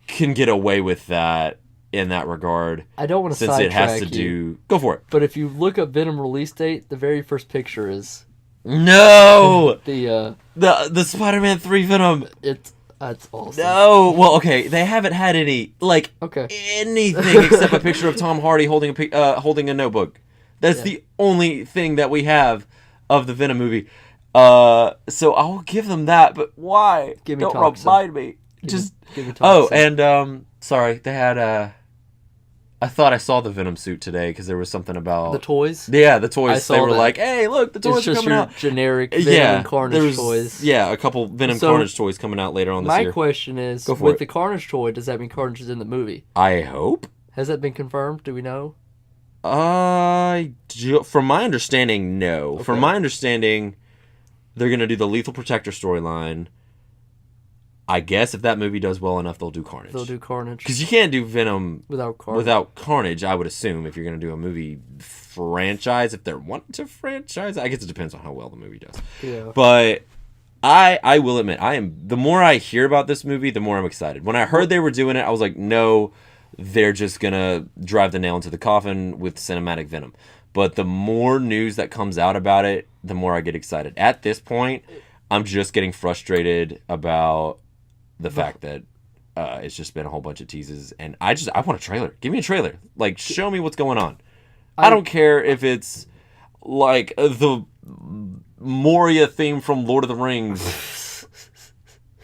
can get away with that in that regard. I don't want to since it has to do. Go for it. But if you look up Venom release date, the very first picture is the Spider-Man 3 Venom. That's awesome. No, well, okay, they haven't had any anything except a picture of Tom Hardy holding a notebook. That's the only thing that we have of the Venom movie. So I'll give them that, but why? Don't remind me. Just give me and sorry, they had I thought I saw the Venom suit today, because there was something about the toys. Yeah, the toys. They were like, "Hey, look, the toys are coming out." Generic Venom and Carnage toys. Yeah, a couple Venom Carnage toys coming out later on this year. My question is, with the Carnage toy, does that mean Carnage is in the movie? I hope. Has that been confirmed? Do we know? From my understanding, no. Okay. From my understanding, they're gonna do the Lethal Protector storyline. I guess if that movie does well enough, they'll do Carnage. Because you can't do Venom without Carnage, I would assume, if you're going to do a movie franchise. If they're wanting to franchise, I guess it depends on how well the movie does. Yeah. But I will admit, the more I hear about this movie, the more I'm excited. When I heard they were doing it, I was like, no, they're just going to drive the nail into the coffin with cinematic Venom. But the more news that comes out about it, the more I get excited. At this point, I'm just getting frustrated about the fact that it's just been a whole bunch of teases, and I want a trailer. Give me a trailer. Like, show me what's going on. I don't care if it's like the Moria theme from Lord of the Rings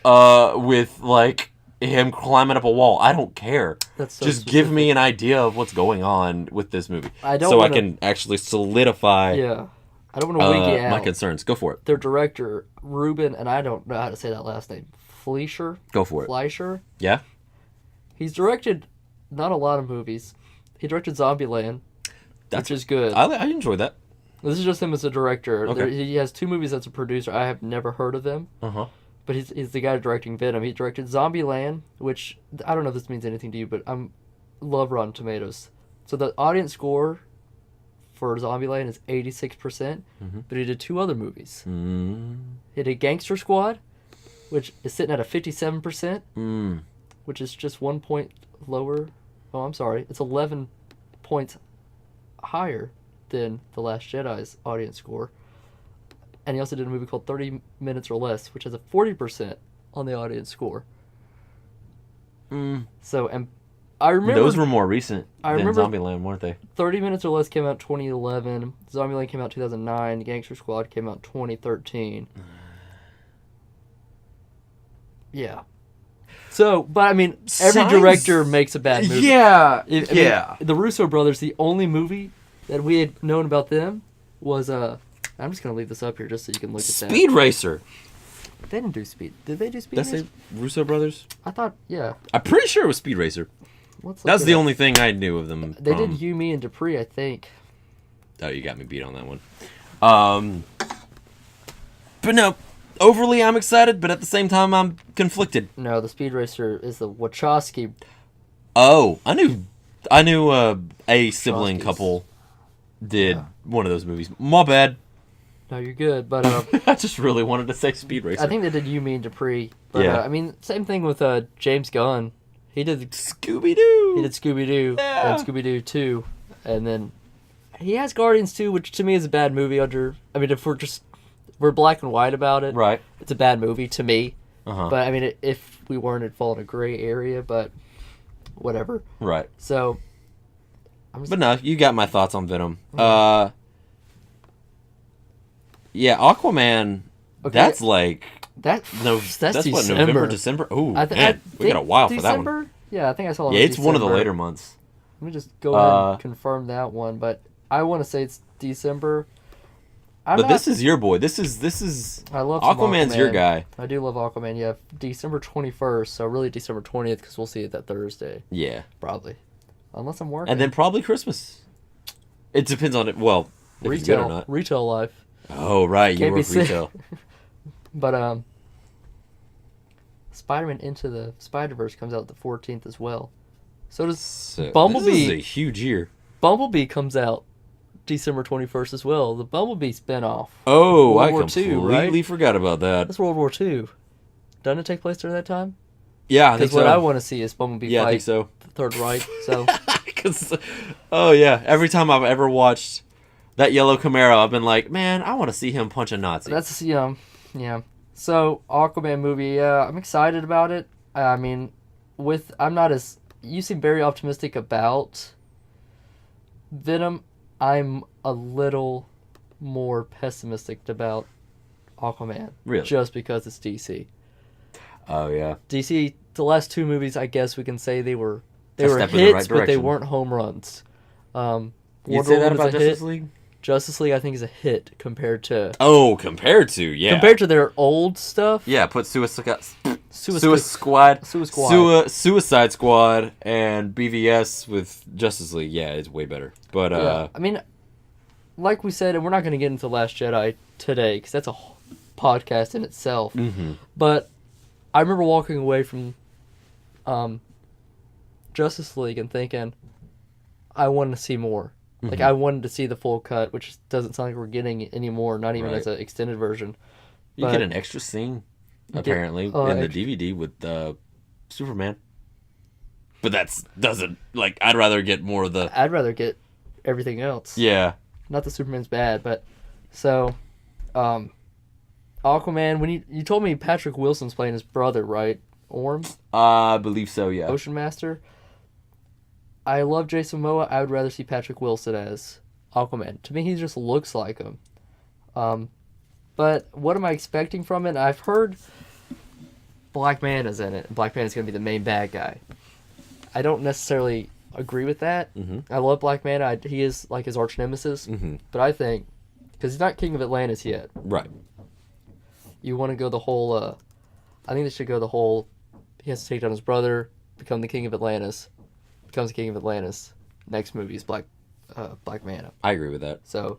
with like him climbing up a wall. I don't care. Just give me an idea of what's going on with this movie, I can actually solidify. Yeah, I don't want to wig you out. My concerns. Go for it. Their director Ruben, and I don't know how to say that last name. Fleischer? Go for it. Fleischer? Yeah? He's directed not a lot of movies. He directed Zombieland, which is good. I enjoyed that. This is just him as a director. Okay. He has 2 movies as a producer. I have never heard of them. Uh-huh. But he's the guy directing Venom. He directed Zombieland, which, I don't know if this means anything to you, but I love Rotten Tomatoes. So the audience score for Zombieland is 86%, but he did 2 other movies. He did Gangster Squad, which is sitting at a 57%, which is just 1 point lower. Oh, I'm sorry. It's 11 points higher than The Last Jedi's audience score. and he also did a movie called 30 Minutes or Less, which has a 40% on the audience score. So, and I remember... Those were more recent than Zombieland, weren't they? 30 Minutes or Less came out 2011. Zombieland came out 2009. Gangster Squad came out 2013. Yeah. So, but I mean, every director makes a bad movie. Yeah. I mean, the Russo brothers, the only movie that we had known about them was I'm just gonna leave this up here just so you can look at that. Speed Racer. They didn't do Speed. Did they do Speed That's Racer? the Russo brothers? I thought, yeah. I'm pretty sure it was Speed Racer. That's the only thing I knew of them. They did You, Me, and Dupree, I think. Oh, you got me beat on that one. But no, overly I'm excited, but at the same time I'm conflicted. No, the Speed Racer is the Wachowski. Oh, I knew a sibling couple did one of those movies. My bad. No, you're good, but I just really wanted to say Speed Racer. I think they did You, Me, and Dupree. But, yeah. I mean, same thing with James Gunn. He did Scooby-Doo. He did Scooby-Doo and Scooby-Doo 2. And then he has Guardians 2, which to me is a bad movie if we're black and white about it. Right. It's a bad movie to me. Uh-huh. But, I mean, if we weren't, it'd fall in a gray area, but whatever. Right. So, but no, you got my thoughts on Venom. Yeah, Aquaman, okay. That's like... That's December. what, November, December? Ooh, man, we got a while for that one. Yeah, I think I saw it Yeah, it's December. One of the later months. Let me just go ahead and confirm that one, but I want to say it's December. This is your boy. This is I love Aquaman's Aquaman. Your guy. I do love Aquaman, yeah. December 21st, so really December 20th, because we'll see it that Thursday. Yeah. Probably. Unless I'm working. And then probably Christmas. It depends on it. Well, if it's good or not. Retail life. Oh, right. You work retail. But, Spider-Man Into the Spider-Verse comes out the 14th as well. So does Bumblebee. This is a huge year. Bumblebee comes out December 21st as well. The Bumblebee spinoff. Oh, I completely forgot about that. That's World War II. Doesn't it take place during that time? Yeah, I think so. Because what I want to see is Bumblebee fight I think so. the Third Reich. So. Oh, yeah. Every time I've ever watched that yellow Camaro, I've been like, man, I want to see him punch a Nazi. That's, yeah. So, Aquaman movie, I'm excited about it. I mean, you seem very optimistic about Venom. I'm a little more pessimistic about Aquaman. Really? Just because it's DC. Oh, yeah. DC, the last two movies, I guess we can say they were hits, but they weren't home runs. You'd say that about Justice League? Justice League, I think, is a hit compared to... Oh, compared to their old stuff. Yeah, put Suicide Squad and BVS with Justice League. Yeah, it's way better. But, yeah. I mean, like we said, and we're not going to get into Last Jedi today, because that's a podcast in itself. Mm-hmm. But I remember walking away from Justice League and thinking, I wanted to see more. Mm-hmm. Like, I wanted to see the full cut, which doesn't sound like we're getting anymore, not even as an extended version. You get an extra scene, apparently, in the DVD with Superman. But I'd rather get more of the... I'd rather get everything else. Yeah. Not that Superman's bad, but... So, Aquaman, when you told me Patrick Wilson's playing his brother, right? Orm? I believe so, yeah. Ocean Master. I love Jason Momoa. I would rather see Patrick Wilson as Aquaman. To me, he just looks like him. But what am I expecting from it? I've heard Black Manta's in it. Black Manta's going to be the main bad guy. I don't necessarily agree with that. Mm-hmm. I love Black Manta. He is like his arch nemesis. Mm-hmm. But I think, because he's not King of Atlantis yet. Right. You want to go the whole, I think they should go the whole, he has to take down his brother, become the King of Atlantis. Becomes the King of Atlantis. Next movie is Black Manta. I agree with that. So,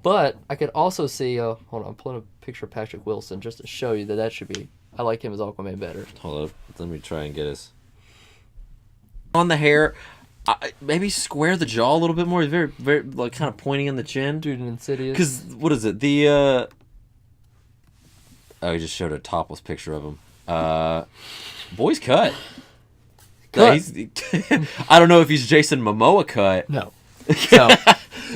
but I could also see, hold on, I'm pulling a picture of Patrick Wilson just to show you that should be, I like him as Aquaman better. Hold up, let me try and get his... On the hair, maybe square the jaw a little bit more. He's very, very, like, kind of pointing in the chin. Dude, Insidious. Because, what is it, he just showed a topless picture of him. Boy's cut. I don't know if he's Jason Momoa cut. No. So,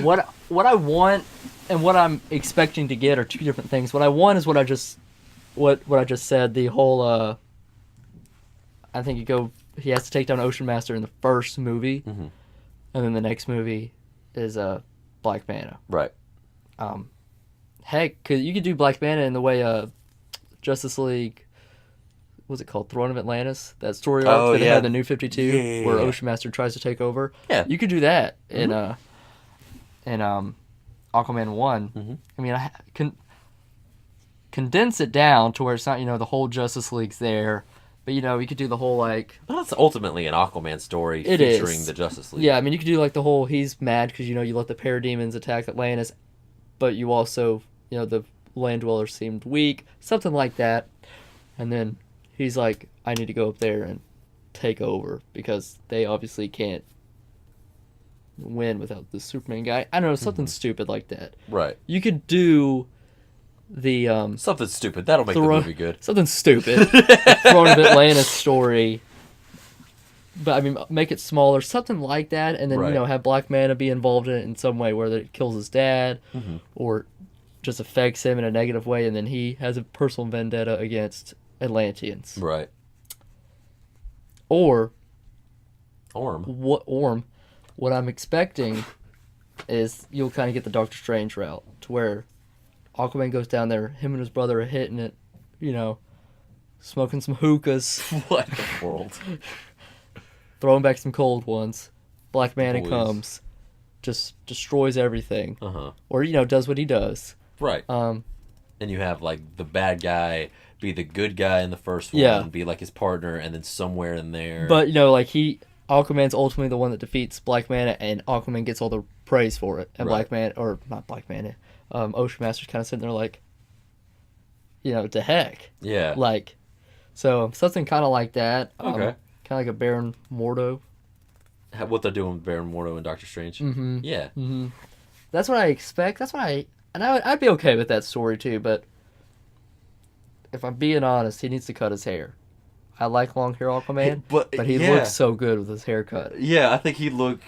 what I want, and what I'm expecting to get are two different things. What I want is what I just said. The whole I think he has to take down Ocean Master in the first movie, and then the next movie is Black Manta. Right. Heck, you could do Black Manta in the way Justice League. What's it called? Throne of Atlantis. That story arc that had the New 52, where Ocean Master tries to take over. Yeah. You could do that in Aquaman 1. I mean, I can condense it down to where it's not, the whole Justice League's there, but you could do the whole Well, that's ultimately an Aquaman story featuring the Justice League. Yeah, I mean, you could do the whole he's mad because you let the parademons attack Atlantis, but you also the land dwellers seemed weak, something like that, and then he's like, I need to go up there and take over because they obviously can't win without the Superman guy. I don't know, something stupid like that. Right. You could do the something stupid. That'll make the movie good. Something stupid. Throne of Atlantis story. But I mean, make it smaller, something like that, and then have Black Manta be involved in it in some way, whether it kills his dad or just affects him in a negative way, and then he has a personal vendetta against Atlanteans. Right. Or Orm. What I'm expecting is you'll kind of get the Doctor Strange route, to where Aquaman goes down there, him and his brother are hitting it, smoking some hookahs. What in the world? Throwing back some cold ones. Black Manta comes, just destroys everything. Or, does what he does. Right. And you have, the bad guy be the good guy in the first one, be his partner, and then somewhere in there. But, Aquaman's ultimately the one that defeats Black Manta, and Aquaman gets all the praise for it. And Black Manta, or not Black Manta, Ocean Master's kind of sitting there to heck. Yeah. So something kind of like that. Okay. Kind of like a Baron Mordo. What they're doing with Baron Mordo and Doctor Strange. Mm-hmm. Yeah. Mm-hmm. That's what I expect. I'd be okay with that story too, but if I'm being honest, he needs to cut his hair. I like long hair Aquaman, but he looks so good with his haircut. Yeah, I think he'd look...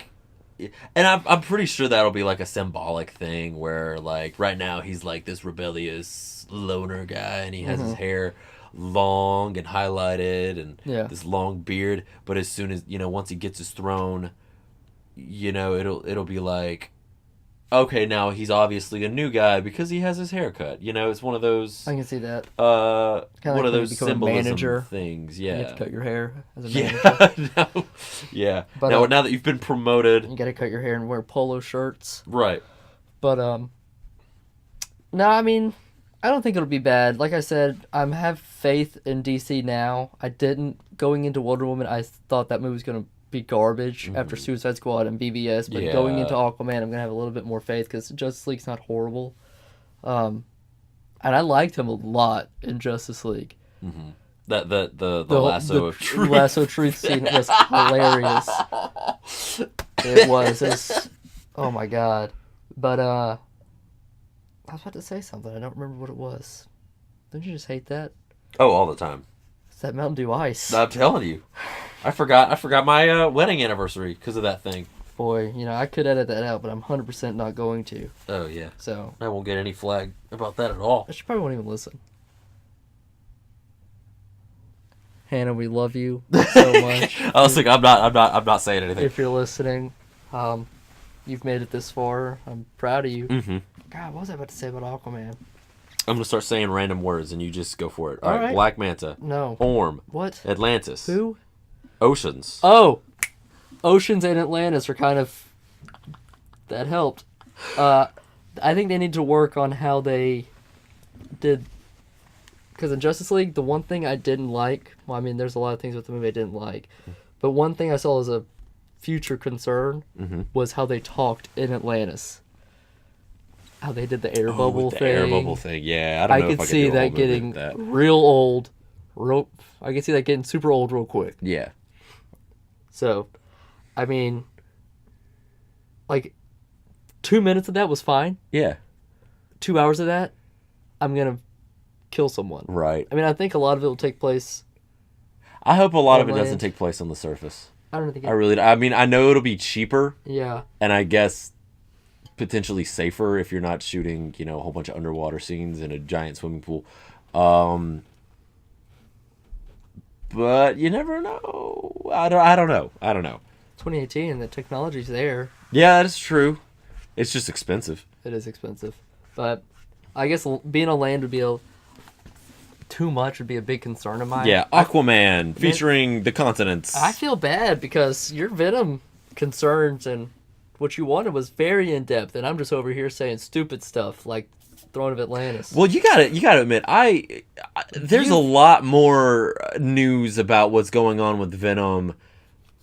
And I'm pretty sure that'll be a symbolic thing where right now he's this rebellious loner guy and he has his hair long and highlighted and this long beard, but as soon as once he gets his throne, it'll be okay, now he's obviously a new guy because he has his haircut. It's one of those... I can see that. One of those symbolism things. Yeah. You have to cut your hair as a manager. Yeah. But, now that you've been promoted... You got to cut your hair and wear polo shirts. Right. But, no, I mean, I don't think it'll be bad. Like I said, I have faith in DC now. I didn't. Going into Wonder Woman, I thought that movie was going to be garbage after Suicide Squad and BVS, but going into Aquaman, I'm gonna have a little bit more faith because Justice League's not horrible, and I liked him a lot in Justice League. The lasso of truth. Lasso of truth scene was hilarious. It was. Oh my god! But I was about to say something. I don't remember what it was. Don't you just hate that? Oh, all the time. It's that Mountain Dew Ice. I'm telling you. I forgot my wedding anniversary because of that thing. Boy, I could edit that out, but I'm 100% not going to. Oh, yeah. So I won't get any flag about that at all. She probably won't even listen. Hannah, we love you so much. I was like, I'm not saying anything. If you're listening, you've made it this far. I'm proud of you. Mm-hmm. God, what was I about to say about Aquaman? I'm gonna start saying random words, and you just go for it. All right. Black Manta. No. Orm. What? Atlantis. Who? Oceans. Oh, Oceans and Atlantis are kind of... That helped. I think they need to work on how they did... Because in Justice League, the one thing I didn't like... Well, I mean, there's a lot of things with the movie I didn't like. But one thing I saw as a future concern was how they talked in Atlantis. How they did the air bubble thing. Air bubble thing, yeah. I don't know if I could see that getting real old. I could see that getting super old real quick. Yeah. So, I mean, 2 minutes of that was fine. Yeah. 2 hours of that, I'm going to kill someone. Right. I mean, I think a lot of it will take place. I hope a lot of it doesn't take place on the surface. I don't think I know it'll be cheaper. Yeah. And I guess potentially safer if you're not shooting, a whole bunch of underwater scenes in a giant swimming pool. But you never know. I don't know. 2018, the technology's there. Yeah, that is true. It's just expensive. It is expensive, but I guess being on land would be too much. Would be a big concern of mine. Yeah, Aquaman featuring the continents. I feel bad because your Venom concerns and what you wanted was very in depth, and I'm just over here saying stupid stuff like Throne of Atlantis. Well, you gotta admit, there's a lot more news about what's going on with Venom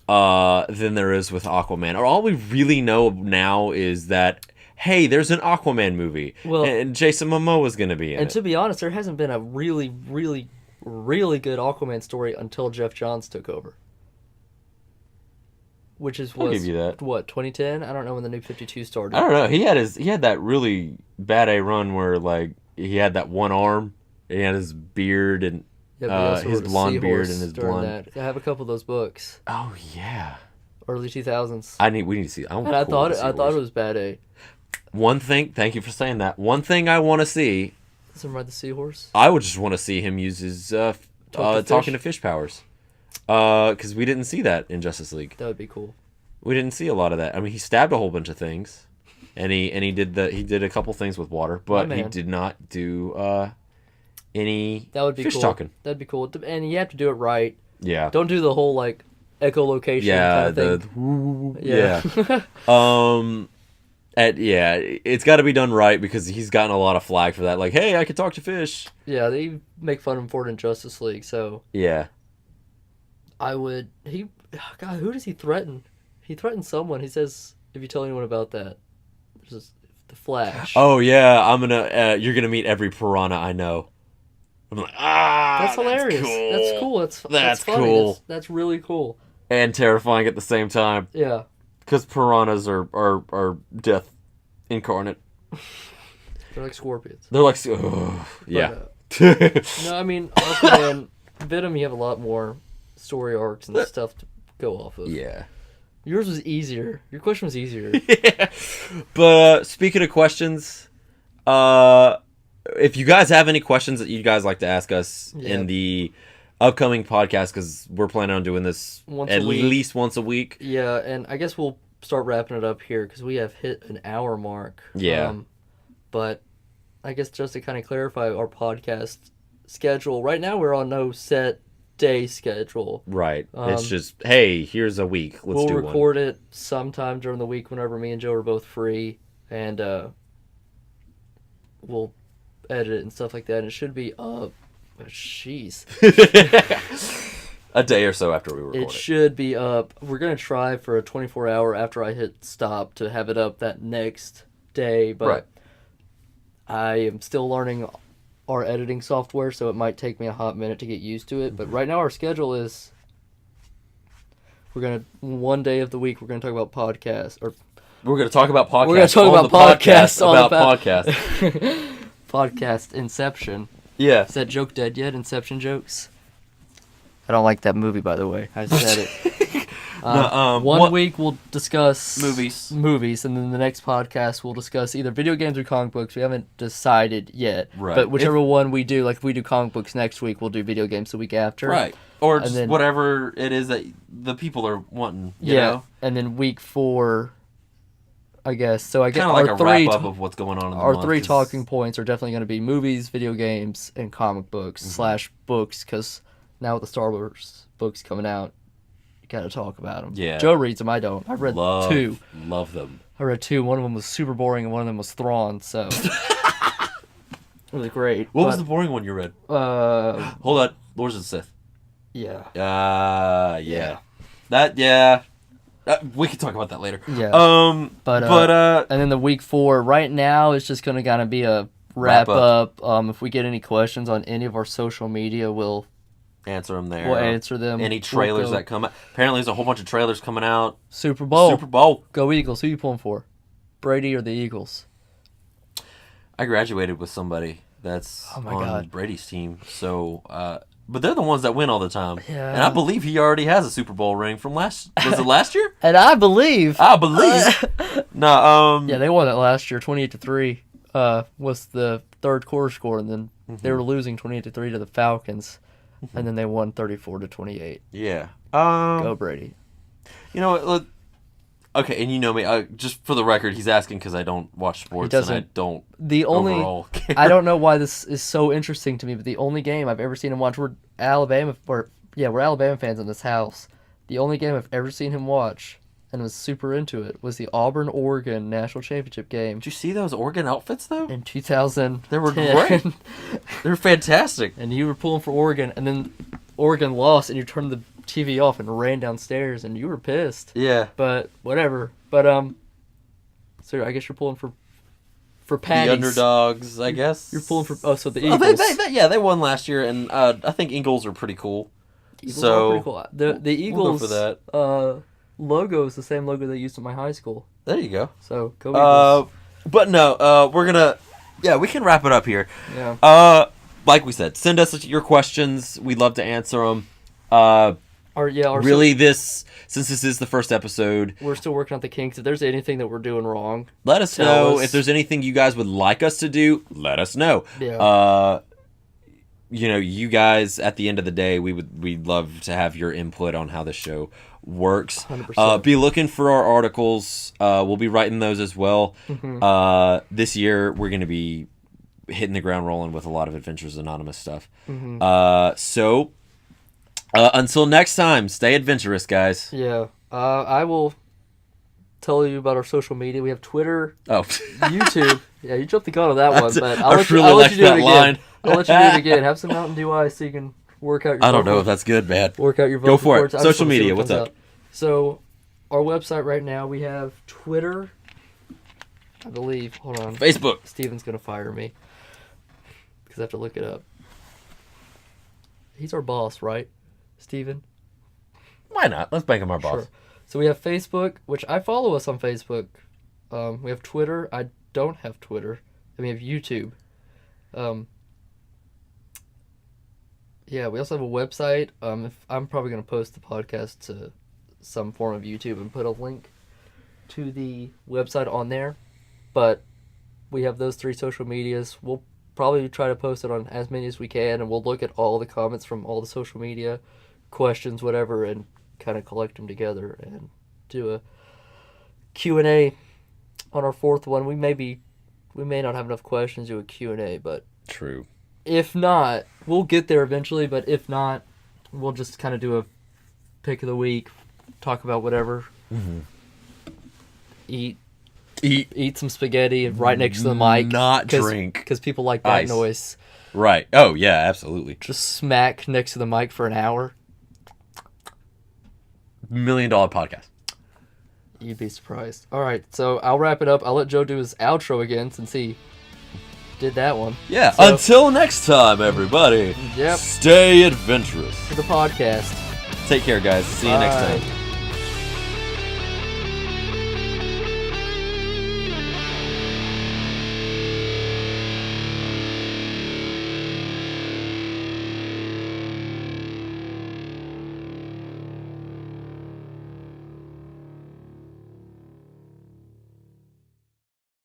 than there is with Aquaman. Or all we really know now is that, hey, there's an Aquaman movie, and Jason Momoa is going to be in it. And to be honest, there hasn't been a really, really, really good Aquaman story until Jeff Johns took over. Which I'll give you that. What, 2010? I don't know when the New 52 started. I don't know. He had that really bad A run where he had that one arm, and he had his beard and his blonde beard and his blonde. That. I have a couple of those books. Oh yeah. Early 2000s. We need to see. I thought it was bad A. One thing. Thank you for saying that. One thing I want to see. Does him ride the seahorse? I would just want to see him use his talking to fish powers. Because we didn't see that in Justice League. That would be cool. We didn't see a lot of that. I mean, he stabbed a whole bunch of things, and he did a couple things with water, but he did not do any that would be fish cool. talking. That'd be cool, and you have to do it right. Yeah. Don't do the whole echolocation kind of thing. It's got to be done right because he's gotten a lot of flack for that. Like, hey, I can talk to fish. Yeah, they make fun of him for it in Justice League. So yeah, God, who does he threaten? He threatens someone. He says, "If you tell anyone about that, there's the Flash." Oh yeah, you're gonna meet every piranha I know. I'm like, that's hilarious. That's cool. That's funny. Cool. That's really cool. And terrifying at the same time. Yeah. Because piranhas are death incarnate. They're like scorpions. They're like, yeah. No, I mean, Aquaman, Venom, you have a lot more story arcs and stuff to go off of. Yeah. Yours was easier. Your question was easier. Yeah. But speaking of questions, if you guys have any questions that you guys like to ask us in the upcoming podcast, because we're planning on doing this at least once a week. Yeah, and I guess we'll start wrapping it up here because we have hit an hour mark. Yeah. But I guess just to kind of clarify our podcast schedule, right now we're on no set day schedule. Right. It's just, hey, here's a week. We'll record it sometime during the week whenever me and Joe are both free, and we'll edit it and stuff like that, and it should be up. Jeez. A day or so after we record it. It should be up. We're going to try for a 24-hour after I hit stop to have it up that next day, but I am still learning our editing software, so it might take me a hot minute to get used to it. But right now our schedule is one day of the week we're going to talk about podcasts. We're going to talk about podcasts. We're going to talk about podcasts about podcasts. Podcast Inception. Yeah. Is that joke dead yet? Inception jokes? I don't like that movie, by the way. I said it. One week we'll discuss movies, and then the next podcast we'll discuss either video games or comic books. We haven't decided yet. Right. But whichever one we do, like if we do comic books next week, we'll do video games the week after. Right. Or just then, whatever it is that the people are wanting. You know? And then week 4, I guess. So I guess kind of like a wrap up of what's going on in the month. Our 3 talking points are definitely going to be movies, video games, and comic books / books, because now with the Star Wars books coming out, you got to talk about them. Yeah. Joe reads them. I don't. I read 2. Love them. I read 2. One of them was super boring, and one of them was Thrawn. So really great. What was the boring one you read? Hold on, Lords of the Sith. Yeah. Yeah. That we can talk about that later. Yeah. But and then the week 4 right now is just gonna kind of be a wrap up. If we get any questions on any of our social media, we'll answer them there. We'll answer them. Any trailers that come out. Apparently, there's a whole bunch of trailers coming out. Super Bowl. Go Eagles. Who you pulling for? Brady or the Eagles? I graduated with somebody that's on Brady's team. So but they're the ones that win all the time. Yeah. And I believe he already has a Super Bowl ring from was it last year? And I believe. No. Yeah, they won it last year, 28-3. Was the third quarter score, and then they were losing 28-3 to the Falcons, and then they won 34-28. Yeah. Go Brady. You know what? Look, okay, and you know me. Just for the record, he's asking because I don't watch sports and I don't. Overall care. I don't know why this is so interesting to me, but the only game I've ever seen him watch, we're Alabama fans in this house. The only game I've ever seen him watch and was super into it was the Auburn-Oregon National Championship game. Did you see those Oregon outfits though? In 2010. They were great. They were fantastic. And you were pulling for Oregon, and then Oregon lost, and you turned the TV off and ran downstairs, and you were pissed. Yeah. But whatever. But so I guess you're pulling for Patties. The underdogs, I guess. You're pulling for so the Eagles. They won last year, and I think Eagles are pretty cool. Eagles are pretty cool. The Eagles we'll go for that. Logo is the same logo they used at my high school. There you go. So go Eagles. But no, we're gonna we can wrap it up here. Yeah. Like we said, send us your questions. We'd love to answer them. Since this is the first episode, we're still working out the kinks. If there's anything that we're doing wrong, let us know. If there's anything you guys would like us to do, let us know. Yeah. You guys, at the end of the day, we'd love to have your input on how the show works. 100%. Be looking for our articles. We'll be writing those as well. Mm-hmm. This year, we're going to be hitting the ground rolling with a lot of Adventures Anonymous stuff. Mm-hmm. Until next time, stay adventurous, guys. Yeah. I will tell you about our social media. We have Twitter, YouTube. Yeah, you jumped the gun on that one, but I'll let you do it again. I'll let you do it again. Have some Mountain Dew Ice so you can work out your I don't know if that's good, man. Work out your vocal Go for cords. It. Social media, what's up? So, our website right now, we have Twitter, I believe. Hold on. Facebook. Steven's going to fire me because I have to look it up. He's our boss, right, Steven? Why not? Let's make him our boss. Sure. So we have Facebook, which I follow us on Facebook. We have Twitter. I don't have Twitter. And we have YouTube. Yeah, we also have a website. I'm probably going to post the podcast to some form of YouTube and put a link to the website on there. But we have those 3 social medias. We'll probably try to post it on as many as we can, and we'll look at all the comments from all the social media, questions, whatever, and kind of collect them together and do a Q&A on our 4th one. We may not have enough questions to do a Q&A, but true. If not, we'll get there eventually, but if not, we'll just kind of do a pick of the week, talk about whatever. Mm-hmm. Eat some spaghetti right next to the mic. Not drink. Because people like that noise. Right. Oh, yeah, absolutely. Just smack next to the mic for an hour. $1 million podcast. You'd be surprised. All right, so I'll wrap it up. I'll let Joe do his outro again since he did that one. Yeah, so, until next time, everybody. Yep. Stay adventurous. To the podcast. Take care, guys. See you next time.